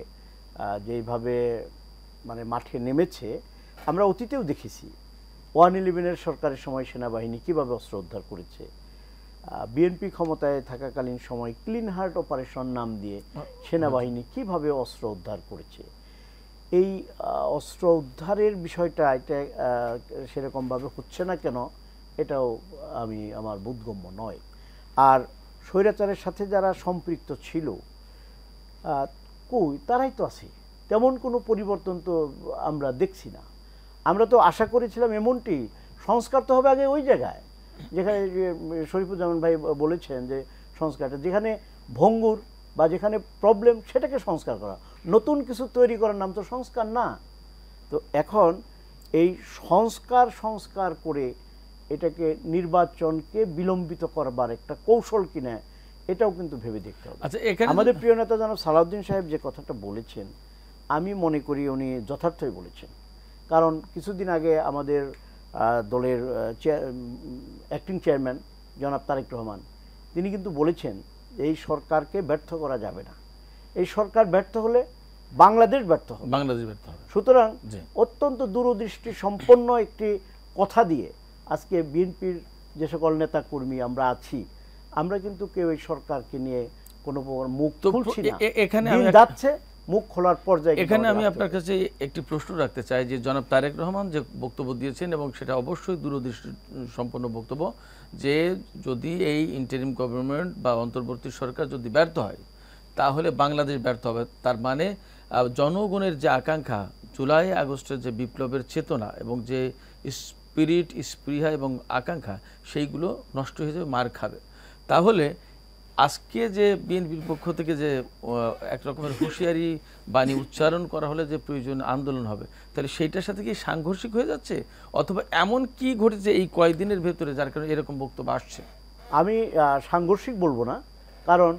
যেইভাবে মানে মাঠে নেমেছে, আমরা অতীতেও দেখেছি 111-এর সরকারের সময় সেনাবাহিনী কীভাবে অস্ত্র উদ্ধার করেছে। বিএনপি ক্ষমতায় থাকাকালীন সময় ক্লিন হার্ট অপারেশন নাম দিয়ে সেনাবাহিনী কিভাবে অস্ত্র উদ্ধার করেছে। এই অস্ত্র উদ্ধারের বিষয়টা এটা সেরকমভাবে হচ্ছে না কেন, এটাও আমার বোধগম্য নয়। আর স্বৈরাচারের সাথে যারা সম্পৃক্ত ছিল তারাই তো আছে, তেমন কোনো পরিবর্তন তো আমরা দেখছি না। আমরা তো আশা করেছিলাম এমনটি, সংস্কার তো হবে আগে ওই জায়গায় যেখানে শরীফুজ্জামান ভাই বলেছেন যে সংস্কারটা যেখানে ভঙ্গুর বা যেখানে প্রবলেম সেটাকে সংস্কার করা, নতুন কিছু তৈরি করার নাম তো সংস্কার না। তো এখন এই সংস্কার করে এটাকে নির্বাচনকে বিলম্বিত করবার একটা কৌশল কিনা এটাও কিন্তু ভেবে দেখতে হবে। আচ্ছা, আমাদের প্রিয় নেতা জনাব সালাউদ্দিন সাহেব যে কথাটা বলেছেন, আমি মনে করি উনি যথার্থই বলেছেন। কারণ কিছুদিন আগে আমাদের দলের অ্যাক্টিং চেয়ারম্যান জনাব তারেক রহমান তিনি কিন্তু বলেছেন এই সরকারকে ব্যর্থ করা যাবে না, এই সরকার ব্যর্থ হলে বাংলাদেশ ব্যর্থ হবে। সুতরাং অত্যন্ত দূরদৃষ্টি সম্পন্ন একটি কথা দিয়ে আজকে বিএনপির যে সকল নেতা কর্মী আমরা আছি, আমরা কিন্তু কেউ এই সরকারকে নিয়ে কোনো মুখ খুলছি না, এখানে যাচ্ছে মুখ খোলার পর্যায়ে। এখানে আমি আপনার কাছে একটি প্রশ্ন রাখতে চাই যে জনাব তারেক রহমান যে বক্তব্য দিয়েছেন, এবং সেটা অবশ্যই দূরদৃষ্টি সম্পন্ন বক্তব্য, যে যদি এই ইন্টারিম গভর্নমেন্ট বা অন্তর্বর্তী সরকার যদি ব্যর্থ হয় তাহলে বাংলাদেশ ব্যর্থ হবে। তার মানে জনগণের যে আকাঙ্ক্ষা, জুলাই আগস্টের যে বিপ্লবের চেতনা এবং যে স্পৃহা এবং আকাঙ্ক্ষা, সেইগুলো নষ্ট হয়ে যাবে, মার খাবে। তাহলে আজকে যে বিএনপির পক্ষ থেকে যে এক রকমের হুঁশিয়ারি বাণী উচ্চারণ করা হলে যে প্রয়োজন আন্দোলন হবে, তাহলে সেইটার সাথে কি সাংঘর্ষিক হয়ে যাচ্ছে, অথবা এমন কি ঘটেছে এই কয়েকদিনের ভেতরে যার কারণে এরকম বক্তব্য আসছে? আমি সাংঘর্ষিক বলবো না, কারণ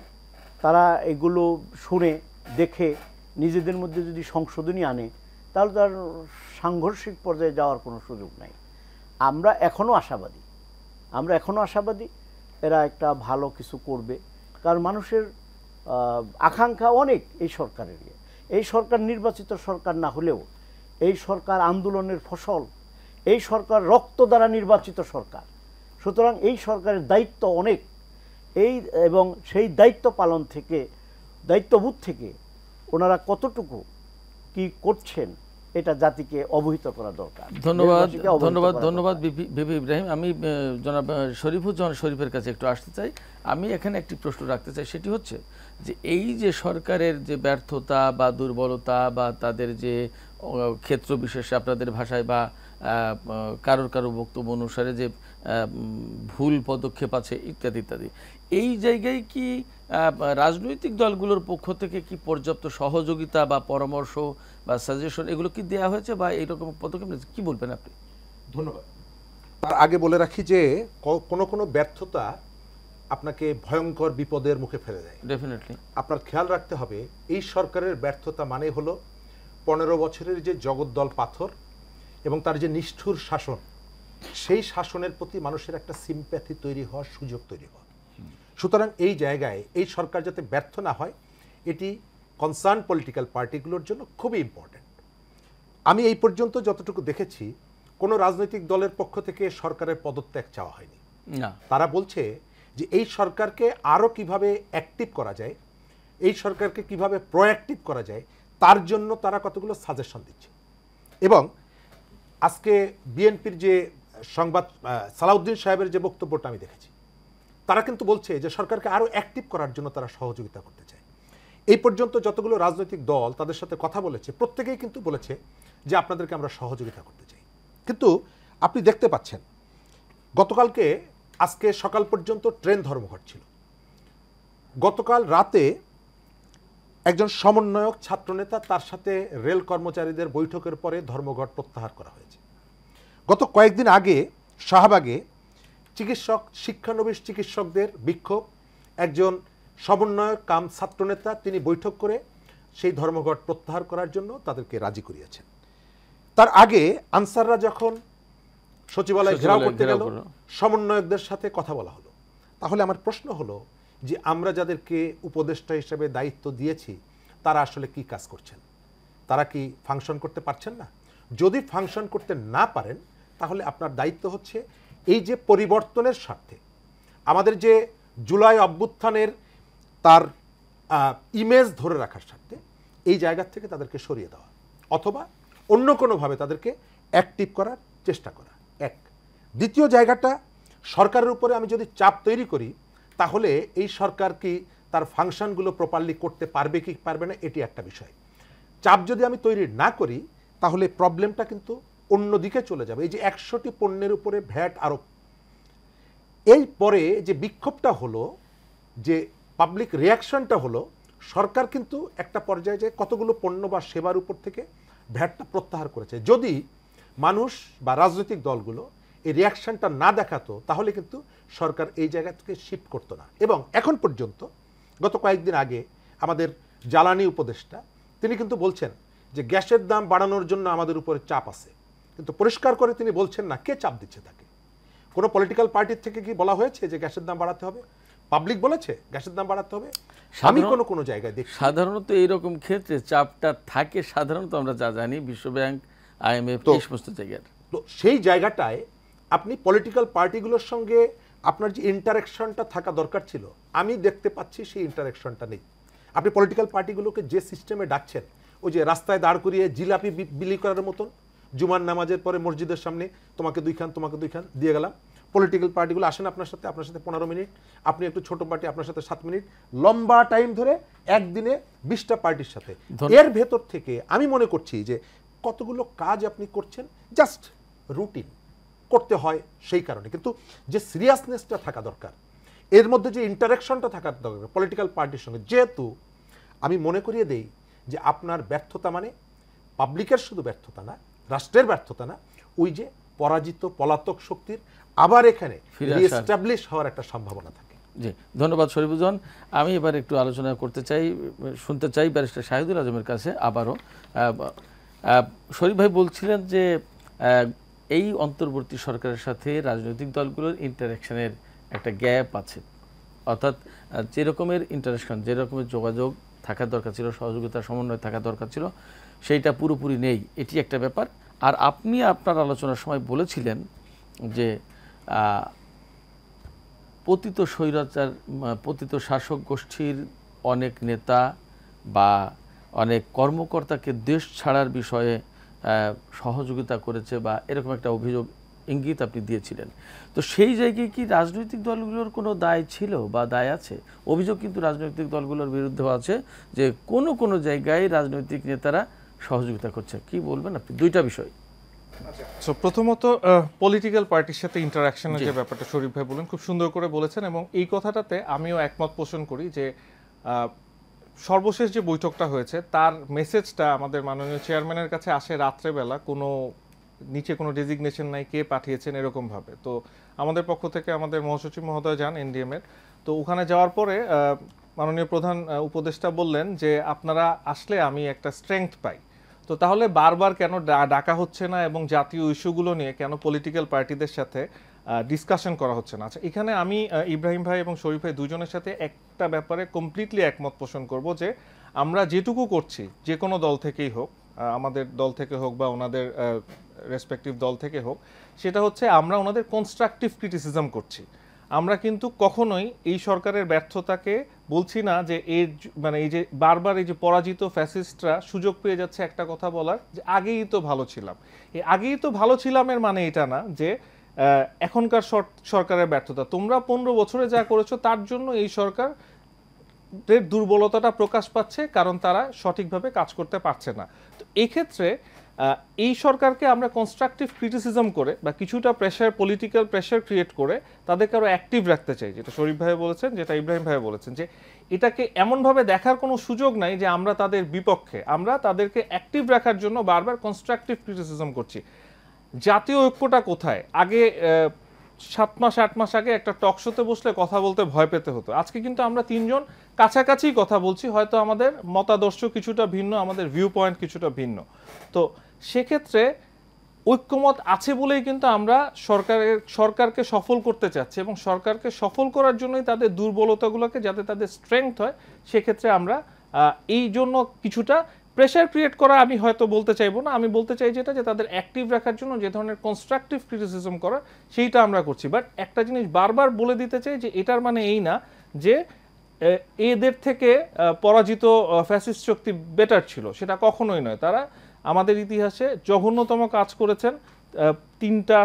তারা এগুলো শুনে দেখে নিজেদের মধ্যে যদি সংশোধনী আনে তাহলে তার সাংঘর্ষিক পর্যায়ে যাওয়ার কোনো সুযোগ নাই। আমরা এখনও আশাবাদী এরা একটা ভালো কিছু করবে, কারণ মানুষের আকাঙ্ক্ষা অনেক এই সরকারের। এই সরকার নির্বাচিত সরকার না হলেও এই সরকার আন্দোলনের ফসল, এই সরকার রক্ত দ্বারা নির্বাচিত সরকার। সুতরাং এই সরকারের দায়িত্ব অনেক, এবং সেই দায়িত্ব পালন থেকে, দায়িত্ববোধ থেকে ওনারা কতটুকু কি করছেন এটা জাতিকে অবহিত করা দরকার। ধন্যবাদ বিপি ইব্রাহিম। আমি জনাব শরীফুজ্জামান শরীফের কাছে একটু আসতে চাই। আমি এখানে একটি প্রশ্ন রাখতে চাই, সেটি হচ্ছে যে এই যে সরকারের যে ব্যর্থতা বা দুর্বলতা বা তাদের যে ক্ষেত্র বিশেষে আপনাদের ভাষায় বা কারো বক্তব্য অনুসারে যে ভুল পদক্ষেপ আছে ইত্যাদি ইত্যাদি, এই জায়গায় কি রাজনৈতিক দলগুলোর পক্ষ থেকে কি পর্যাপ্ত সহযোগিতা বা পরামর্শ বা সাজেশন এগুলো কি দেওয়া হয়েছে বা এইরকম পদক্ষেপ কি বলবেন আপনি? ধন্যবাদ। তার আগে বলে রাখি যে কোনো ব্যর্থতা আপনাকে ভয়ঙ্কর বিপদের মুখে ফেলে দেয়। ডেফিনেটলি আপনার খেয়াল রাখতে হবে এই সরকারের ব্যর্থতা মানে হলো 15 বছরের যে জগদ্দল পাথর এবং তার যে নিষ্ঠুর শাসন, সেই শাসনের প্রতি মানুষের একটা সিম্প্যাথি তৈরি হওয়ার সুযোগ তৈরি হওয়া। সুতরাং এই জায়গায় এই সরকার যাতে ব্যর্থ না হয় এটি কনসার্ন পলিটিক্যাল পার্টিগুলোর জন্য খুবই ইম্পর্ট্যান্ট। আমি এই পর্যন্ত যতটুকু দেখেছি কোনো রাজনৈতিক দলের পক্ষ থেকে সরকারের পদত্যাগ চাওয়া হয়নি। তারা বলছে যে এই সরকারকে আরও কিভাবে অ্যাক্টিভ করা যায়, এই সরকারকে কিভাবে প্রোঅ্যাক্টিভ করা যায়, তার জন্য তারা কতগুলো সাজেশন দিচ্ছে। এবং আজকে বিএনপির যে সংবাদ সালাউদ্দিন সাহেবের যে বক্তব্যটা আমি দেখেছি, তারা কিন্তু বলছে যে সরকারকে আরও অ্যাক্টিভ করার জন্য তারা সহযোগিতা করতে চায়। এই পর্যন্ত যতগুলো রাজনৈতিক দল তাদের সাথে কথা বলেছে প্রত্যেকেই কিন্তু বলেছে যে আপনাদেরকে আমরা সহযোগিতা করতে চাই। কিন্তু আপনি দেখতে পাচ্ছেন গতকালকে আজকে সকাল পর্যন্ত ট্রেন ধর্মঘট ছিল। গতকাল রাতে একজন সমন্বয়ক ছাত্রনেতা তার সাথে রেল কর্মচারীদের বৈঠকের পরে ধর্মঘট প্রত্যাহার করা হয়েছে। গত কয়েকদিন আগে শাহবাগে শিক্ষানবিশ চিকিৎসকদের বিক্ষোভ, একজন সমন্বয়ক কাম ছাত্রনেতা তিনি বৈঠক করে সেই ধর্মঘট প্রত্যাহার করার জন্য তাদেরকে রাজি করিয়েছেন। তার আগে আনসাররা যখন সচিবালয় ঘেরাও করতে গেল, সমন্বয়কদের সাথে কথা বলা হলো। তাহলে আমার প্রশ্ন হলো যে আমরা যাদেরকে উপদেষ্টা হিসেবে দায়িত্ব দিয়েছি তারা আসলে কি কাজ করছেন? তারা কি ফাংশন করতে পারছেন না? যদি ফাংশন করতে না পারেন তাহলে আপনার দায়িত্ব হচ্ছে এই যে পরিবর্তনের স্বার্থে আমাদের যে জুলাই অভ্যুত্থানের তার ইমেজ ধরে রাখার স্বার্থে এই জায়গা থেকে তাদেরকে সরিয়ে দেওয়া অথবা অন্য কোনোভাবে তাদেরকে অ্যাক্টিভ করার চেষ্টা করা। এক। দ্বিতীয় জায়গাটা, সরকারের উপরে আমি যদি চাপ তৈরি করি তাহলে এই সরকার কি তার ফাংশনগুলো প্রপারলি করতে পারবে কি পারবে না, এটি একটা বিষয়। চাপ যদি আমি তৈরি না করি তাহলে প্রবলেমটা কিন্তু অন্যদিকে চলে যাবে। এই যে 100টি পণ্যের উপরে ভ্যাট আরোপ, এই পরে যে বিক্ষোভটা হলো, যে পাবলিক রিয়াকশনটা হলো, সরকার কিন্তু একটা পর্যায়ে যে কতগুলো পণ্য বা সেবার উপর থেকে ভ্যাটটা প্রত্যাহার করেছে। যদি মানুষ বা রাজনৈতিক দলগুলো এই রিয়াকশনটা না দেখাতো তাহলে কিন্তু সরকার এই জায়গা থেকে শিফট করতো না। এবং এখন পর্যন্ত গত কয়েকদিন আগে আমাদের জ্বালানি উপদেষ্টা তিনি কিন্তু বলছেন যে গ্যাসের দাম বাড়ানোর জন্য আমাদের উপরে চাপ আছে, কিন্তু পরিষ্কার করে তিনি বলছেন না কে চাপ দিচ্ছে তাকে। কোনো পলিটিক্যাল পার্টির থেকে কি বলা হয়েছে যে গ্যাসের দাম বাড়াতে হবে? পাবলিক বলেছে গ্যাসের দাম বাড়াতে হবে? আমি কোনো জায়গায় দেখি সাধারণত এইরকম ক্ষেত্রে চাপটা থাকে সাধারণত আমরা যা জানি বিশ্বব্যাংক, IMF, এই সমস্ত জায়গায়। তো সেই জায়গাটায় আপনি পলিটিক্যাল পার্টিগুলোর সঙ্গে আপনার যে ইন্টারাকশনটা থাকা দরকার ছিল, আমি দেখতে পাচ্ছি সেই ইন্টারাকশনটা নেই। আপনি পলিটিক্যাল পার্টিগুলোকে যে সিস্টেমে ডাকছেন, ওই যে রাস্তায় দাঁড় করিয়ে জিলাপি বিলি করার মতন, জুমার নামাজের পরে মসজিদের সামনে তোমাকে 2 খান তোমাকে 2 খান দিয়ে গেলাম। পলিটিক্যাল পার্টিগুলো আসেন আপনার সাথে 15 মিনিট, আপনি একটু ছোট পার্টি আপনার সাথে 7 মিনিট, লম্বা টাইম ধরে একদিনে 20টা পার্টির সাথে। এর ভেতর থেকে আমি মনে করছি যে কতগুলো কাজ আপনি করছেন জাস্ট রুটিন করতে হয় সেই কারণে, কিন্তু যে সিরিয়াসনেসটা থাকা দরকার, এর মধ্যে যে ইন্টারাকশনটা থাকা দরকার পলিটিক্যাল পার্টির সঙ্গে, যেহেতু আমি মনে করিয়ে দেই যে আপনার ব্যর্থতা মানে পাবলিকের শুধু ব্যর্থতা না, রাষ্ট্রের ব্যর্থতা না, ওই যে পরাজিত পলাতক শক্তির আবার এখানে রিএস্টাবলিশ হওয়ার একটা সম্ভাবনা থাকে। জি, ধন্যবাদ শরীফুজ্জামান। আমি এবার একটু আলোচনা করতে চাই, শুনতে চাই ব্যারিস্টার শাহিদুল আজমের কাছে আবারও। শরীফ ভাই বলছিলেন যে এই অন্তর্বর্তী সরকারের সাথে রাজনৈতিক দলগুলোর ইন্টারাকশনের একটা গ্যাপ আছে, অর্থাৎ যে রকমের ইন্টারাকশন, যে রকমের যোগাযোগ থাকার দরকার ছিল, সহযোগিতা সমন্বয় থাকা দরকার ছিল, সেইটা পুরোপুরি নেই, এটি একটা ব্যাপার। আর আপনি আপনার আলোচনার সময় বলেছিলেন যে পতিত স্বৈরাচার পতিত শাসক গোষ্ঠীর অনেক নেতা বা অনেক কর্মকর্তাকে দেশ ছাড়ার বিষয়ে সহযোগিতা করেছে বা এরকম একটা অভিযোগ ইঙ্গিত আপনি দিয়েছিলেন। তো সেই জায়গায় কি রাজনৈতিক দলগুলোর কোনো দায় ছিল বা দায় আছে? অভিযোগ কিন্তু রাজনৈতিক দলগুলোর বিরুদ্ধেও আছে যে কোনো জায়গায় রাজনৈতিক নেতারা সহযোগিতা করছে। কি বলবেন আপনি দুইটা বিষয়? সো প্রথমত পলিটিক্যাল পার্টির সাথে ইন্টারাকশনের যে ব্যাপারটা শরীফ ভাই বলেন, খুব সুন্দর করে বলেছেন এবং এই কথাটাতে আমিও একমত পোষণ করি যে সর্বশেষ যে বৈঠকটা হয়েছে তার মেসেজটা আমাদের মাননীয় চেয়ারম্যানের কাছে আসে রাত্রেবেলা, কোনো নিচে কোনো ডেজিগনেশন নাই, কে পাঠিয়েছেন এরকম ভাবে। তো আমাদের পক্ষ থেকে আমাদের মহাসচিব মহোদয় যান এনডিএম-এর, তো ওখানে যাওয়ার পরে মাননীয় প্রধান উপদেষ্টা বললেন যে আপনারা আসলে আমি একটা স্ট্রেংথ পাই। তো তাহলে বারবার কেন ডাকা হচ্ছে না এবং জাতীয় ইস্যুগুলো নিয়ে কেন পলিটিক্যাল পার্টিদের সাথে ডিসকাশন করা হচ্ছে না? আচ্ছা, এখানে আমি ইব্রাহিম ভাই এবং শরীফ ভাই দুজনের সাথে একটা ব্যাপারে কমপ্লিটলি একমত পোষণ করব যে আমরা যেটুকু করছি যে কোনো দল থেকেই হোক, আমাদের দল থেকে হোক বা ওনাদের রেসপেক্টিভ দল থেকে হোক, সেটা হচ্ছে আমরা ওনাদের কনস্ট্রাকটিভ ক্রিটিসিজম করছি। আমরা কিন্তু কখনোই এই সরকারের ব্যর্থতাকে বলছি না যে এর মানে এই যে বারবার এই যে পরাজিত ফ্যাসিস্টরা সুযোগ পেয়ে যাচ্ছে একটা কথা বলার যে আগেই তো ভালো ছিলাম। এই আগেই তো ভালো ছিলামের মানে এটা না যে এখনকার সরকারের ব্যর্থতা। তোমরা 15 বছরে যা করেছো তার জন্য এই সরকারের দুর্বলতাটা প্রকাশ পাচ্ছে, কারণ তারা সঠিকভাবে কাজ করতে পারছে না। তো এই ক্ষেত্রে এই সরকারকে আমরা কনস্ট্রাকটিভ ক্রিটিসিজম করে বা কিছুটা প্রেশার, পলিটিক্যাল প্রেশার ক্রিয়েট করে তাদেরকে আরও অ্যাক্টিভ রাখতে চাই, যেটা শরীফ ভাই বলেছেন, যেটা ইব্রাহিম ভাই বলেছেন, যে এটাকে এমনভাবে দেখার কোনো সুযোগ নাই যে আমরা তাদের বিপক্ষে। আমরা তাদেরকে অ্যাক্টিভ রাখার জন্য বারবার কনস্ট্রাকটিভ ক্রিটিসিজম করছি। জাতীয় ঐক্যটা কোথায়? আগে 7 মাস 8 মাস আগে একটা টক শোতে বসলে কথা বলতে ভয় পেতে হতো। আজকে কিন্তু আমরা তিনজন কাছাকাছি কথা বলছি, হয়তো আমাদের মতাদর্শ কিছুটা ভিন্ন, আমাদের ভিউ পয়েন্ট কিছুটা ভিন্ন। তো সেক্ষেত্রে ঐক্যমত আছে বলেই কিন্তু আমরা সরকারকে সফল করতে চাচ্ছি এবং সরকারকে সফল করার জন্যই তাদের দুর্বলতাগুলোকে যাতে তাদের স্ট্রেংথ হয়, সেক্ষেত্রে আমরা এই জন্য কিছুটা প্রেশার ক্রিয়েট করা আমি হয়তো বলতে চাইবো না, আমি বলতে চাই যেটা যে তাদের অ্যাক্টিভ রাখার জন্য যে ধরনের কনস্ট্রাকটিভ ক্রিটিসিজম করা সেইটা আমরা করছি। বাট একটা জিনিস বারবার বলে দিতে চাই যে এটার মানে এই না যে এদের থেকে পরাজিত ফ্যাসিস্ট শক্তি বেটার ছিল, সেটা কখনোই নয়। তারা আমাদের ইতিহাসে জঘন্যতম কাজ করেছেন। 3টা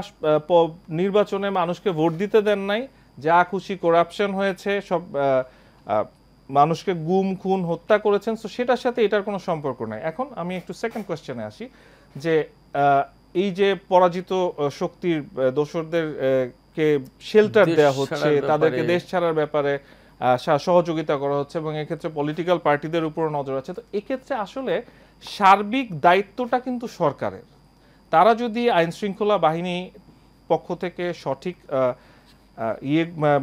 নির্বাচনে মানুষকে ভোট দিতে দেন নাই, যা খুশি করাপশন হয়েছে, সব মানুষকে গুম খুন হত্যা করেছেন। সো সেটার সাথে এটার কোনো সম্পর্ক নাই। এখন আমি একটু সেকেন্ড কোয়েশ্চেনে আসি যে এই যে পরাজিত শক্তির দোসরদের কে শেল্টার দেওয়া হচ্ছে, তাদেরকে দেশ ছাড়ার ব্যাপারে সহযোগিতা করা হচ্ছে এবং এক্ষেত্রে পলিটিক্যাল পার্টিদের উপর নজর আছে। তো এক্ষেত্রে আসলে সার্বিক দায়িত্বটা কিন্তু সরকারের। তারা যদি আইন শৃঙ্খলা বাহিনী পক্ষ থেকে সঠিক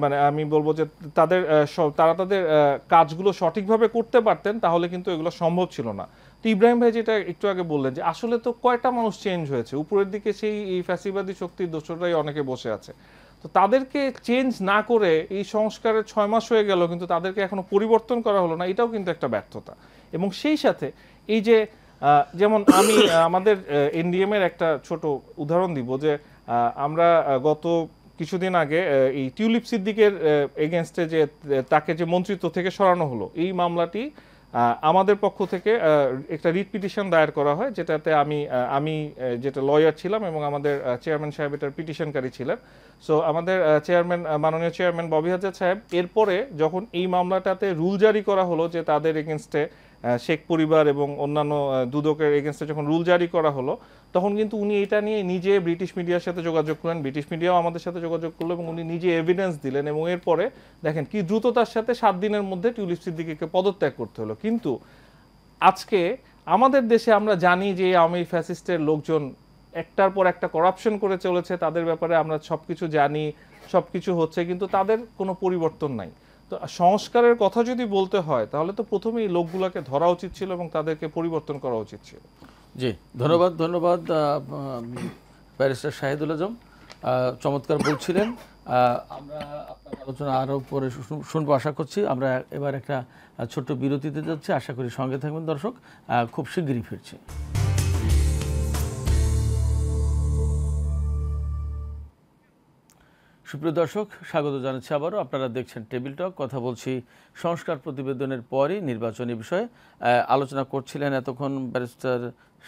মানে আমি বলবো যে তারা তাদের কাজগুলো সঠিকভাবে করতে পারতেন, তাহলে কিন্তু এগুলো সম্ভব ছিল না। তো ইব্রাহিম ভাই যেটা একটু আগে বললেন যে আসলে তো কয়টা মানুষ চেঞ্জ হয়েছে, উপরের দিকে সেই এই ফ্যাসিবাদী শক্তির দোসররাই অনেকে বসে আছে। তো তাদেরকে চেঞ্জ না করে এই সংস্কারের 6 মাস হয়ে গেল কিন্তু তাদেরকে এখনো পরিবর্তন করা হলো না, এটাও কিন্তু একটা ব্যর্থতা। এবং সেই সাথে এই যে যেমন আমি আমাদের এনডিএম-এর একটা ছোট উদাহরণ দিব যে আমরা গত কিছুদিন আগে এই টিউলিপ সিদ্দিকের এগেনস্টে যে তাকে যে মন্ত্রিত্ব থেকে সরানো হলো, এই মামলাটি আমাদের পক্ষ থেকে একটা রিট পিটিশন দায়ের করা হয়, যেটাতে আমি যেটা লয়ার ছিলাম এবং আমাদের চেয়ারম্যান সাহেব এটার পিটিশনকারী ছিলেন। সো আমাদের মাননীয় চেয়ারম্যান ববি হাজার সাহেব এরপরে যখন এই মামলাটাতে রুল জারি করা হলো যে তাদের এগেনস্টে শেখ পরিবার এবং অন্যান্য দুদকের এগেনস্টে যখন রুল জারি করা হলো, তখন কিন্তু উনি এটা নিয়ে নিজে ব্রিটিশ মিডিয়ার সাথে যোগাযোগ করলেন, ব্রিটিশ মিডিয়াও আমাদের সাথে যোগাযোগ করলো এবং উনি নিজে এভিডেন্স দিলেন এবং এরপরে দেখেন কি দ্রুততার সাথে 7 দিনের মধ্যে টিউলিপ সিদ্দিকীকে পদত্যাগ করতে হলো। কিন্তু আজকে আমাদের দেশে আমরা জানি যে আওয়ামী ফ্যাসিস্টের লোকজন একটার পর একটা করাপশন করে চলেছে, তাদের ব্যাপারে আমরা সবকিছু জানি, সবকিছু হচ্ছে, কিন্তু তাদের কোনো পরিবর্তন নাই। তো সংস্কারের কথা যদি বলতে হয় তাহলে তো প্রথমেই লোকগুলোকে ধরা উচিত ছিল এবং তাদেরকে পরিবর্তন করা উচিত ছিল। জি, ধন্যবাদ ব্যারিস্টার শাহিদুল আজম, চমৎকার বলছিলেন। আমরা আপনার আলোচনা আরও পরে শুনবো আশা করছি। আমরা এবার একটা ছোট্ট বিরতিতে যাচ্ছি, আশা করি সঙ্গে থাকবেন দর্শক, খুব শিগগিরই ফিরছি। সুপ্রিয় দর্শক, স্বাগত জানাচ্ছি আবারও। আপনারা দেখছেন টেবিল টক। কথা বলছি সংস্কার প্রতিবেদনের পরই নির্বাচনী বিষয়ে আলোচনা করছিলেন এতক্ষণ ব্যারিস্টার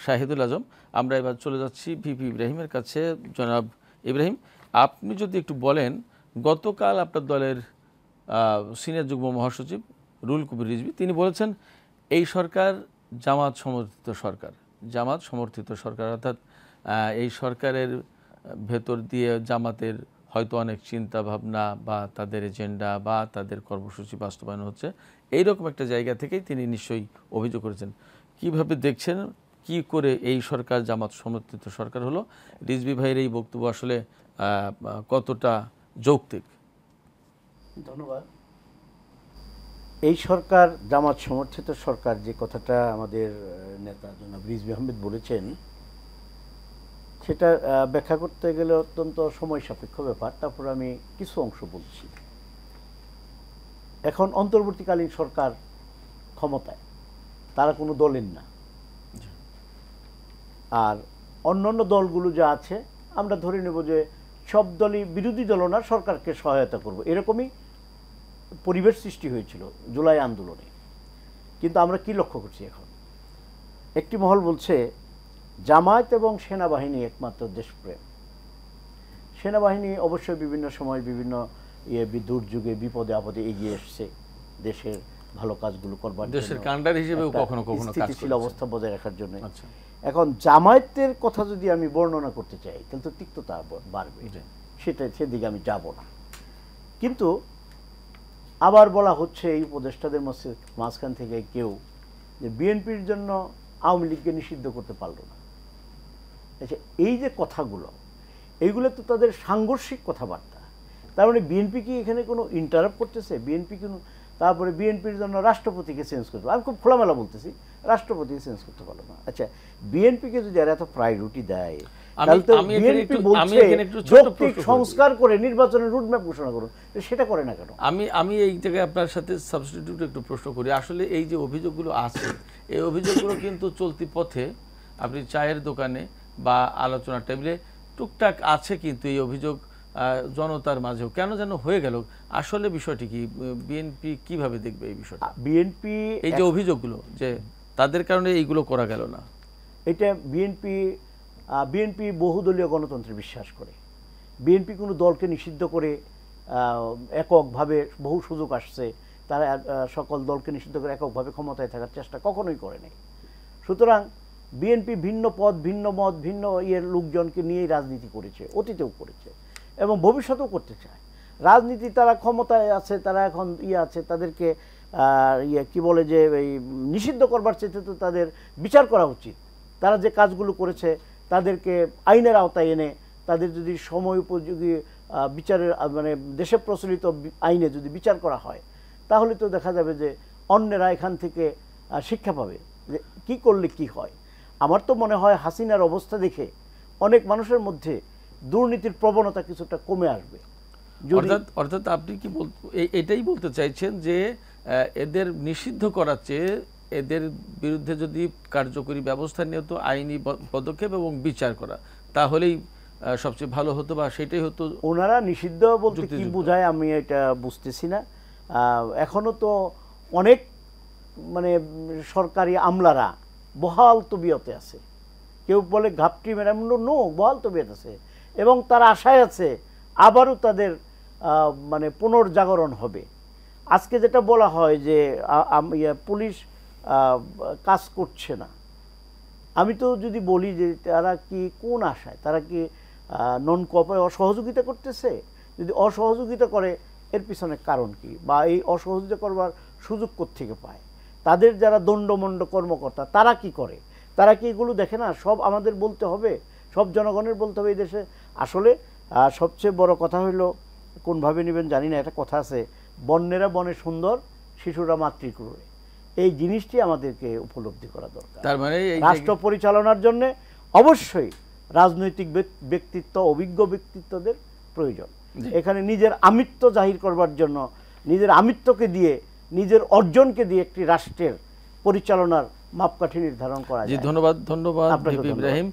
শাহিদুল আজম। আমরা এবার চলে যাচ্ছি ভিপি ইব্রাহিমের কাছে। জনাব ইব্রাহিম, আপনি যদি একটু বলেন, গতকাল আপনার দলের সিনিয়র যুগ্ম মহাসচিব রুহুল কবির রিজভী তিনি বলেছেন এই সরকার জামাত সমর্থিত সরকার। জামাত সমর্থিত সরকার অর্থাৎ এই সরকারের ভেতর দিয়ে জামাতের হয়তো অনেক চিন্তা ভাবনা বা তাদের এজেন্ডা বা তাদের কর্মসূচি বাস্তবায়ন হচ্ছে, এইরকম একটা জায়গা থেকেই তিনি নিশ্চয়ই অভিযোগ করেছেন। কিভাবে দেখছেন, কি করে এই সরকার জামাত সমর্থিত সরকার হলো? রিজভী ভাইয়ের এই বক্তব্য আসলে কতটা যৌক্তিক? ধন্যবাদ। এই সরকার জামাত সমর্থিত সরকার, যে কথাটা আমাদের নেতা জনাব রিজভী আহমেদ বলেছেন, সেটা ব্যাখ্যা করতে গেলে অত্যন্ত সময় সাপেক্ষ ব্যাপার। তারপর আমি কিছু অংশ বলছি। এখন অন্তর্বর্তীকালীন সরকার ক্ষমতায়, তারা কোনো দলের না। আর অন্যান্য দলগুলো যা আছে আমরা ধরে নেব যে সব দলই বিরোধী দল না, সরকারকে সহায়তা করব, এরকমই পরিবেশ সৃষ্টি হয়েছিল জুলাই আন্দোলনে। কিন্তু আমরা কি লক্ষ্য করছি এখন? একটি মহল বলছে জামায়াত এবং সেনাবাহিনী একমাত্র দেশপ্রেম। সেনাবাহিনী অবশ্যই বিভিন্ন সময় বিভিন্ন দুর্যোগে বিপদে আপদে এগিয়ে এসছে দেশের ভালো কাজগুলো করবার, দেশের কান্ডার হিসেবেও কখনো কখনো স্থিতিশীল অবস্থা বজায় রাখার জন্য। এখন জামায়াতের কথা যদি আমি বর্ণনা করতে চাই তাহলে তো তিক্ততা বাড়বে, সেদিকে আমি যাব না। কিন্তু আবার বলা হচ্ছে এই উপদেষ্টাদের মাঝখান থেকে কেউ যে বিএনপির জন্য আওয়ামী লীগকে নিষিদ্ধ করতে পারল না। আচ্ছা, এই যে কথাগুলো, এইগুলো তো তাদের সাংঘর্ষিক কথাবার্তা। তার মানে বিএনপি কি এখানে কোনো ইন্টারাপ্ট করতেছে? বিএনপি কোনো, তারপরে বিএনপির জন্য রাষ্ট্রপতিকে চেঞ্জ করতে, আমি খুব খোলামেলা বলতেছি, রাষ্ট্রপতিকে চেঞ্জ করতে পারলো না। আচ্ছা, বিএনপিকে যদি আর এত প্রায়োরিটি দেয় তাহলে তো বিএনপি বলছে যৌক্তিক সংস্কার করে নির্বাচনের রুটম্যাপ ঘোষণা করুন, সেটা করে না কেন? আমি এই জায়গায় আপনার সাথে সাবস্টিটিউট একটু প্রশ্ন করি। আসলে এই যে অভিযোগগুলো আছে, এই অভিযোগগুলো কিন্তু চলতি পথে আপনি চায়ের দোকানে বা আলোচনার টেবিলে টুকটাক আছে, কিন্তু এই অভিযোগ জনতার মাঝেও কেন যেন হয়ে গেল। আসলে বিষয়টি কি, বিএনপি কিভাবে দেখবে এই বিষয়টা? বিএনপি এই যে অভিযোগগুলো যে তাদের কারণে এইগুলো করা গেল না, এটা বিএনপি বহুদলীয় গণতন্ত্রে বিশ্বাস করে। বিএনপি কোনো দলকে নিষিদ্ধ করে এককভাবে, বহু সুযোগ আসছে, তারা সকল দলকে নিষিদ্ধ করে এককভাবে ক্ষমতায় থাকার চেষ্টা কখনোই করে নাই। সুতরাং বিএনপি ভিন্ন পদ, ভিন্ন মত, ভিন্ন লোকজনকে নিয়েই রাজনীতি করেছে, অতীতেও করেছে এবং ভবিষ্যতেও করতে চায়। রাজনীতি, তারা ক্ষমতায় আছে, তারা এখন আছে, তাদেরকে কি বলে যে এই নিষিদ্ধ করবার চেয়ে তো তাদের বিচার করা উচিত। তারা যে কাজগুলো করেছে তাদেরকে আইনের আওতায় এনে তাদের যদি সময় উপযোগী বিচারের, মানে দেশে প্রচলিত আইনে যদি বিচার করা হয়, তাহলে তো দেখা যাবে যে অন্যেরা এখান থেকে শিক্ষা পাবে যে কী করলে কি হয়। আমার তো মনে হয় হাসিনার অবস্থা দেখে অনেক মানুষের মধ্যে দুর্নীতির প্রবণতা কিছুটা কমে আসবে। অর্থাৎ আপনি কি এটাই বলতে চাইছেন যে এদের নিষিদ্ধ করার চেয়ে এদের বিরুদ্ধে যদি কার্যকরী ব্যবস্থা নিয়ে তো আইনি পদক্ষেপ এবং বিচার করা, তাহলেই সবচেয়ে ভালো হতো, বা সেটাই হতো। ওনারা নিষিদ্ধ বলতে কি বোঝায় আমি এটা বুঝতেছি না। এখনো তো অনেক মানে সরকারি আমলারা বহাল তবিয়তে আছে, কেউ বলে ঘাপটি মেরা, নো, বহাল তবিয়ত আছে এবং তারা আশায় আছে আবারও তাদের মানে পুনর্জাগরণ হবে। আজকে যেটা বলা হয় যে পুলিশ কাজ করছে না, আমি তো যদি বলি যে তারা কি কোন আশায়, তারা কি নন কোঅপারেট অসহযোগিতা করতেছে? যদি অসহযোগিতা করে এর পিছনে কারণ কি, বা এই অসহযোগিতা করবার সুযোগ কোত্থেকে পায়? তাদের যারা দণ্ডমণ্ড কর্মকর্তা তারা কি করে? তারা কি এগুলো দেখে না? সব আমাদের বলতে হবে, সব জনগণের বলতে হবে এই দেশে। আসলে সবচেয়ে বড় কথা হলো, কোনভাবে নেবেন জানি না, একটা কথা আছে, বন্যেরা বনে সুন্দর, শিশুরা মাতৃক্রোড়ে। এই জিনিসটি আমাদেরকে উপলব্ধি করা দরকার। তার মানে রাষ্ট্র পরিচালনার জন্য অবশ্যই রাজনৈতিক ব্যক্তিত্ব, অভিজ্ঞ ব্যক্তিত্বদের প্রয়োজন। এখানে নিজের আমিত্ব জাহির করবার জন্য, নিজের আমিত্বকে দিয়ে, নিজের অর্জনকে দিয়ে একটি রাষ্ট্রের পরিচালনার মাপকাঠি নির্ধারণ করা যায়। ধন্যবাদ ভিপি ইব্রাহিম,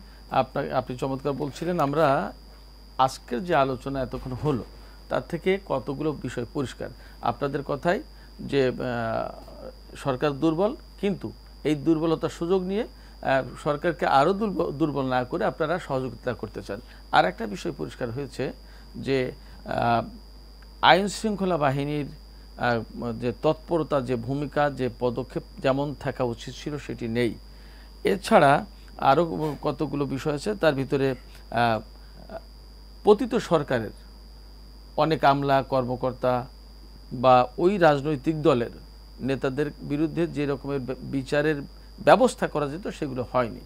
আপনি চমৎকার বলছিলেন। আমরা আজকের যে আলোচনা এতক্ষণ হলো, তার থেকে কতগুলো বিষয় পরিষ্কার। আপনাদের কথাই যে সরকার দুর্বল, কিন্তু এই দুর্বলতার সুযোগ নিয়ে সরকারকে আরও দুর্বল না করে আপনারা সহযোগিতা করতে চান। আর একটা বিষয় পরিষ্কার হয়েছে যে আইন শৃঙ্খলা বাহিনীর যে তৎপরতা, যে ভূমিকা, যে পদক্ষেপ যেমন থাকা উচিত ছিল সেটি নেই। এছাড়া আরও কতগুলো বিষয় আছে, তার ভিতরে পতিত সরকারের অনেক আমলা কর্মকর্তা বা ওই রাজনৈতিক দলের নেতাদের বিরুদ্ধে যে রকমের বিচারের ব্যবস্থা করা যেত সেগুলো হয়নি।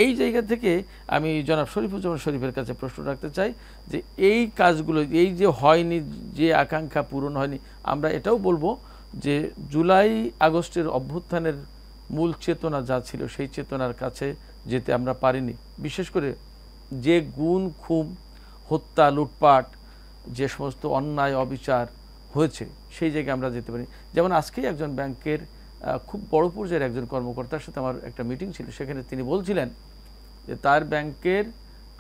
এই জায়গা থেকে আমি জনাব শরীফুজ্জামান শরীফের কাছে প্রশ্ন রাখতে চাই যে এই কাজগুলো, এই যে হয়নি, যে আকাঙ্ক্ষা পূরণ হয়নি, আমরা এটাও বলবো যে জুলাই আগস্টের অভ্যুত্থানের মূল চেতনা যা ছিল সেই চেতনার কাছে যেতে আমরা পারিনি। বিশেষ করে যে গুম, খুন, হত্যা, লুটপাট, যে সমস্ত অন্যায় অবিচার হয়েছে সেই জায়গায় আমরা যেতে পারি। যেমন আজকেই একজন ব্যাংকের খুব বড় পর্যায়ের একজন কর্মকর্তার সাথে আমার একটা মিটিং ছিল, সেখানে তিনি বলছিলেন যে তার ব্যাংকের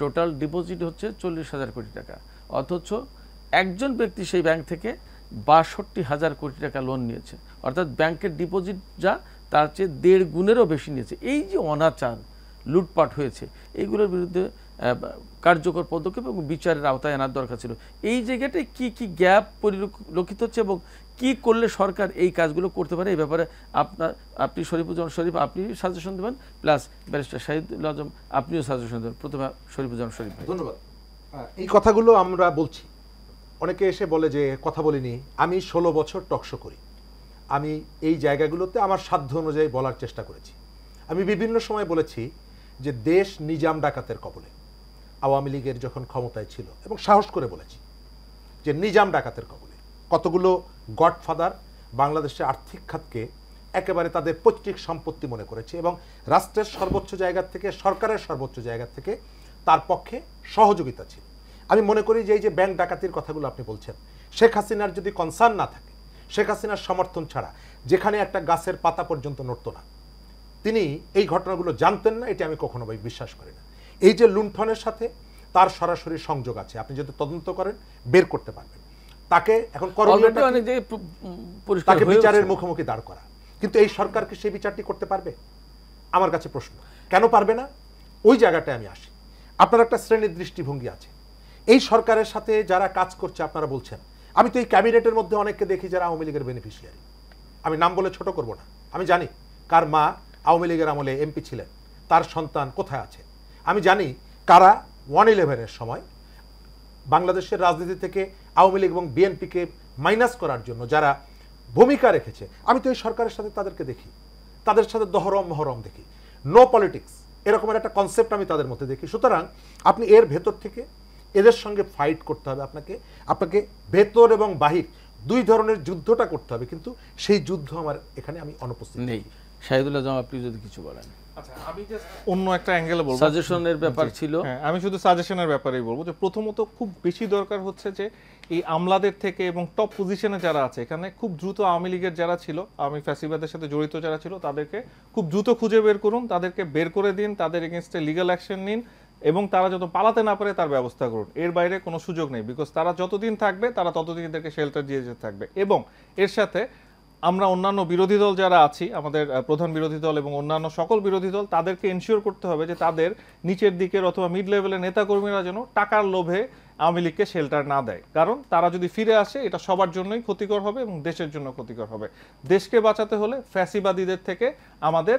টোটাল ডিপোজিট হচ্ছে 40,000 কোটি টাকা, অথচ একজন ব্যক্তি সেই ব্যাংক থেকে 62,000 কোটি টাকা লোন নিয়েছে। অর্থাৎ ব্যাংকের ডিপোজিট যা তার চেয়ে 1.5 গুণেরও বেশি নিয়েছে। এই যে অনাচার, লুটপাট হয়েছে, এইগুলোর বিরুদ্ধে কার্যকর পদক্ষেপ এবং বিচারের আওতায় আনার দরকার ছিল। এই জায়গাটায় কি কি গ্যাপ পরিলক্ষিত হচ্ছে এবং কি করলে সরকার এই কাজগুলো করতে পারে, এই ব্যাপারে আপনি শরীফুজ্জামান শরীফ আপনি সাজেশন দেবেন, প্লাস ব্যারিস্টার শাহিদুল আজম আপনিও সাজেশন দেবেন। প্রথমে শরীফুজ্জামান শরীফ ভাই। ধন্যবাদ। এই কথাগুলো আমরা বলছি, অনেকে এসে বলে যে কথা বলিনি। আমি 16 বছর টকশো করি, আমি এই জায়গাগুলোতে আমার সাধ্য অনুযায়ী বলার চেষ্টা করেছি। আমি বিভিন্ন সময় বলেছি যে দেশ নিজাম ডাকাতের কবলে, আওয়ামী লীগের যখন ক্ষমতায় ছিল, এবং সাহস করে বলেছি যে নিজাম ডাকাতের কবলে কতগুলো গডফাদার বাংলাদেশের আর্থিক খাতকে একেবারে তাদের পৈতৃক সম্পত্তি মনে করেছে এবং রাষ্ট্রের সর্বোচ্চ জায়গা থেকে, সরকারের সর্বোচ্চ জায়গা থেকে তার পক্ষে সহযোগিতা ছিল। আমি মনে করি যে এই যে ব্যাংক ডাকাতির কথাগুলো আপনি বলছেন, শেখ হাসিনার যদি কনসার্ন না থাকে, শেখ হাসিনার সমর্থন ছাড়া যেখানে একটা গাছের পাতা পর্যন্ত নড়ত না, তিনি এই ঘটনাগুলো জানতেন না, এটা আমি কখনো বিশ্বাস করি না। এই যে লুণ্ঠনের সাথে তার সরাসরি সংযোগ আছে, আপনি যদি তদন্ত করেন বের করতে পারবেন। তাকে এখন তাকে বিচারের মুখোমুখি দাঁড় করা, কিন্তু এই সরকার কি সেই বিচারটি করতে পারবে? আমার কাছে প্রশ্ন, কেন পারবে না? ওই জায়গাটায় আমি আসি। আপনার একটা শ্রেণীর দৃষ্টিভঙ্গি আছে, এই সরকারের সাথে যারা কাজ করছে আপনারা বলছেন, আমি তো এই ক্যাবিনেটের মধ্যে অনেককে দেখি যারা আওয়ামী লীগের বেনিফিশিয়ারি। আমি নাম বলে ছোট করব না, আমি জানি কার মা আওয়ামী লীগের আমলে এমপি ছিলেন, তার সন্তান কোথায় আছে। আমি জানি কারা 1/11-এর সময় বাংলাদেশের রাজনীতি থেকে আওয়ামী লীগ এবং বিএনপিকে মাইনাস করার জন্য যারা ভূমিকা রেখেছে, আমি তো এই সরকারের সাথে তাদেরকে দেখি, তাদের সাথে দহরম মহরম দেখি। নো পলিটিক্স এরকমের একটা কনসেপ্ট আমি তাদের মধ্যে দেখি। সুতরাং আপনি এর ভেতর থেকে এদের সঙ্গে ফাইট করতে হবে, আপনাকে ভেতর এবং বাহির দুই ধরনের যুদ্ধটা করতে হবে, কিন্তু সেই যুদ্ধ আমার এখানে আমি অনুপস্থিত নেই। শাহিদুল আজম আপনি যদি কিছু বলেন। আচ্ছা, আমি জাস্ট অন্য একটা অ্যাঙ্গেলে বলবো, সাজেশনের ব্যাপার ছিল। হ্যাঁ, আমি শুধু সাজেশনের ব্যাপারেই বলবো যে প্রথমত খুব বেশি দরকার হচ্ছে যে এই আমলাদের থেকে এবং টপ পজিশনে যারা আছে এখানে খুব দ্রুত আওয়ামী লীগের যারা ছিল, আওয়ামী ফ্যাসিবাদের সাথে জড়িত যারা ছিল, তাদেরকে খুব দ্রুত খুঁজে বের করুন, তাদেরকে বের করে দিন, তাদের এগেনস্টে লিগ্যাল অ্যাকশন নিন এবং তারা যত পালাতে না পারে তার ব্যবস্থা করুন। এর বাইরে কোনো সুযোগ নেই, বিকজ তারা যতদিন থাকবে তারা ততদিন এদেরকে শেল্টার দিয়ে যেতে থাকবে। এবং এর সাথে আমরা অন্যান্য বিরোধী দল যারা আছি, আমাদের প্রধান বিরোধী দল এবং অন্যান্য সকল বিরোধী দল, তাদেরকে এনশিওর করতে হবে যে তাদের নিচের দিকের অথবা মিড লেভেলের নেতাকর্মীরা যেন টাকার লোভে আওয়ামী লীগকে শেল্টার না দেয়। কারণ তারা যদি ফিরে আসে এটা সবার জন্যই ক্ষতিকর হবে এবং দেশের জন্য ক্ষতিকর হবে। দেশকে বাঁচাতে হলে ফ্যাসিবাদীদের থেকে আমাদের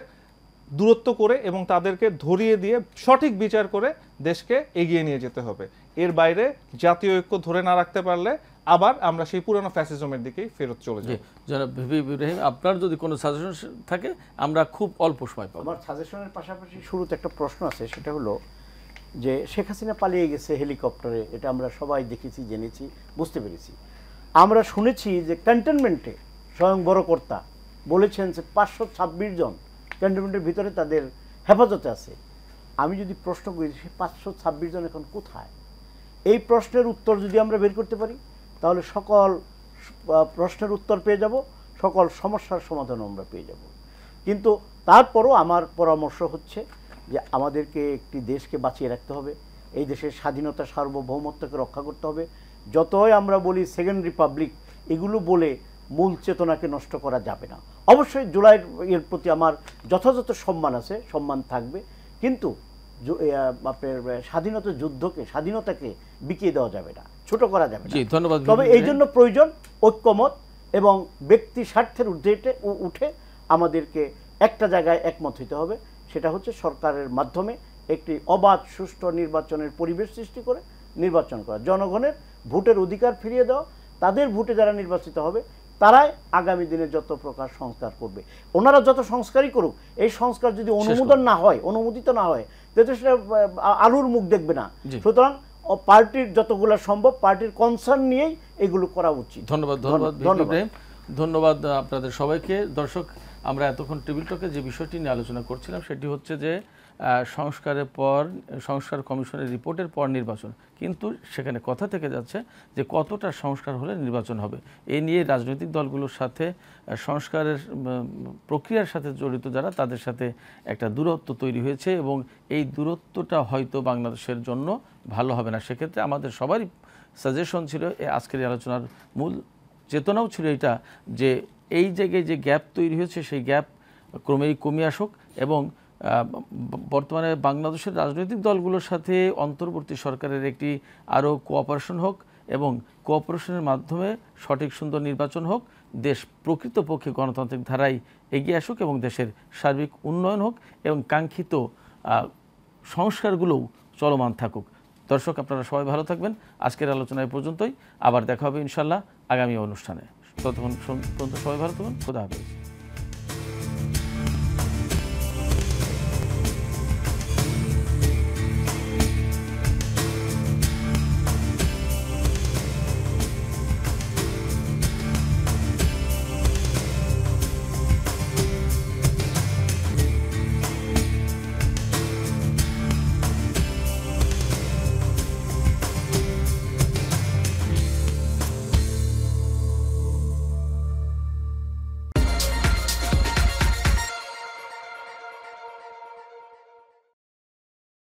দূরত্ব করে এবং তাদেরকে ধরিয়ে দিয়ে সঠিক বিচার করে দেশকে এগিয়ে নিয়ে যেতে হবে। এর বাইরে জাতীয় ঐক্য ধরে না রাখতে পারলে আবার আমরা সেই পুরনো ফ্যাসিজমের দিকেই ফেরত চলে যাব। জনাব ভিপি ইব্রাহিম, আপনার যদি কোনো সাজেশন থাকে আমরা খুব অল্প সময় পাবো। আমার সাজেশনের পাশাপাশি শুরুতে একটা প্রশ্ন আছে, সেটা হলো যে শেখ হাসিনা পালিয়ে গেছে হেলিকপ্টারে, এটা আমরা সবাই দেখেছি, জেনেছি, বুঝতে পেরেছি। আমরা শুনেছি যে ক্যান্টনমেন্টে স্বয়ং বড় কর্তা বলেছেন যে 526 জন ক্যান্টনমেন্টের ভিতরে তাদের হেফাজতে আছে। আমি যদি প্রশ্ন করি সেই 526 জন এখন কোথায়, এই প্রশ্নের উত্তর যদি আমরা বের করতে পারি তাহলে সকল প্রশ্নের উত্তর পেয়ে যাব, সকল সমস্যার সমাধানও আমরা পেয়ে যাব। কিন্তু তারপরও আমার পরামর্শ হচ্ছে যে আমাদেরকে একটি দেশকে বাঁচিয়ে রাখতে হবে, এই দেশের স্বাধীনতা সার্বভৌমত্বকে রক্ষা করতে হবে, যতই আমরা বলি সেকেন্ড রিপাবলিক, এগুলো বলে মূল চেতনাকে নষ্ট করা যাবে না। অবশ্যই জুলাইয়ের এর প্রতি আমার যথাযথ সম্মান আছে, সম্মান থাকবে, কিন্তু আপনার স্বাধীনতা যুদ্ধকে, স্বাধীনতাকে বিকিয়ে দেওয়া যাবে না, ছোট করা যাবে না। ধন্যবাদ। তবে এই জন্য প্রয়োজন ঐক্যমত এবং ব্যক্তি স্বার্থের উঠে আমাদেরকে একটা জায়গায় একমত হতে হবে, সেটা হচ্ছে সরকারের মাধ্যমে একটি অবাধ সুষ্ঠু নির্বাচনের পরিবেশ সৃষ্টি করে নির্বাচন করা, জনগণের ভোটের অধিকার ফিরিয়ে দেওয়া, তাদের ভোটে যারা নির্বাচিত হবে তারাই আগামী দিনে যত প্রকার সংস্কার করবে। ওনারা যত সংস্কারই করুক, এই সংস্কার যদি অনুমোদন না হয়, অনুমোদিত না হয়, তাহলে সেটা আলুর মুখ দেখবে না। সুতরাং পার্টির যতগুলো সম্ভব পার্টির কনসার্ন নিয়েই এগুলো করা উচিত। ধন্যবাদ। ধন্যবাদ আপনাদের সবাইকে। দর্শক, আমরা এতক্ষণ টেবিল টকে যে বিষয়টি নিয়ে আলোচনা করছিলাম সেটি হচ্ছে যে সংস্কারের পর, সংস্কার কমিশনের রিপোর্টের পর নির্বাচন, কিন্তু সেখানে কথা থেকে যাচ্ছে যে কতটা সংস্কার হলে নির্বাচন হবে। এই নিয়ে রাজনৈতিক দলগুলোর সাথে, সংস্কারের প্রক্রিয়ার সাথে জড়িত যারা, তাদের সাথে একটা দূরত্ব তৈরি হয়েছে এবং এই দূরত্বটা হয়তো বাংলাদেশের জন্য ভালো হবে না। সেক্ষেত্রে আমাদের সবারই সাজেশন ছিল, আজকের এই আলোচনার মূল চেতনাও ছিল এটা, যে এই জায়গায় যে গ্যাপ তৈরি হয়েছে সেই গ্যাপ ক্রমেই কমে আসুক এবং বর্তমানে বাংলাদেশের রাজনৈতিক দলগুলোর সাথে অন্তর্বর্তী সরকারের একটি আরও কোঅপারেশন হোক এবং কোঅপারেশনের মাধ্যমে সঠিক সুন্দর নির্বাচন হোক, দেশ প্রকৃতপক্ষে গণতান্ত্রিক ধারায় এগিয়ে আসুক এবং দেশের সার্বিক উন্নয়ন হোক এবং কাঙ্ক্ষিত সংস্কারগুলোও চলমান থাকুক। দর্শক, আপনারা সবাই ভালো থাকবেন। আজকের আলোচনা এই পর্যন্তই, আবার দেখা হবে ইনশাল্লাহ আগামী অনুষ্ঠানে। ততক্ষণ পর্যন্ত সবাই ভালো থাকুন। খোদা হাফেজ।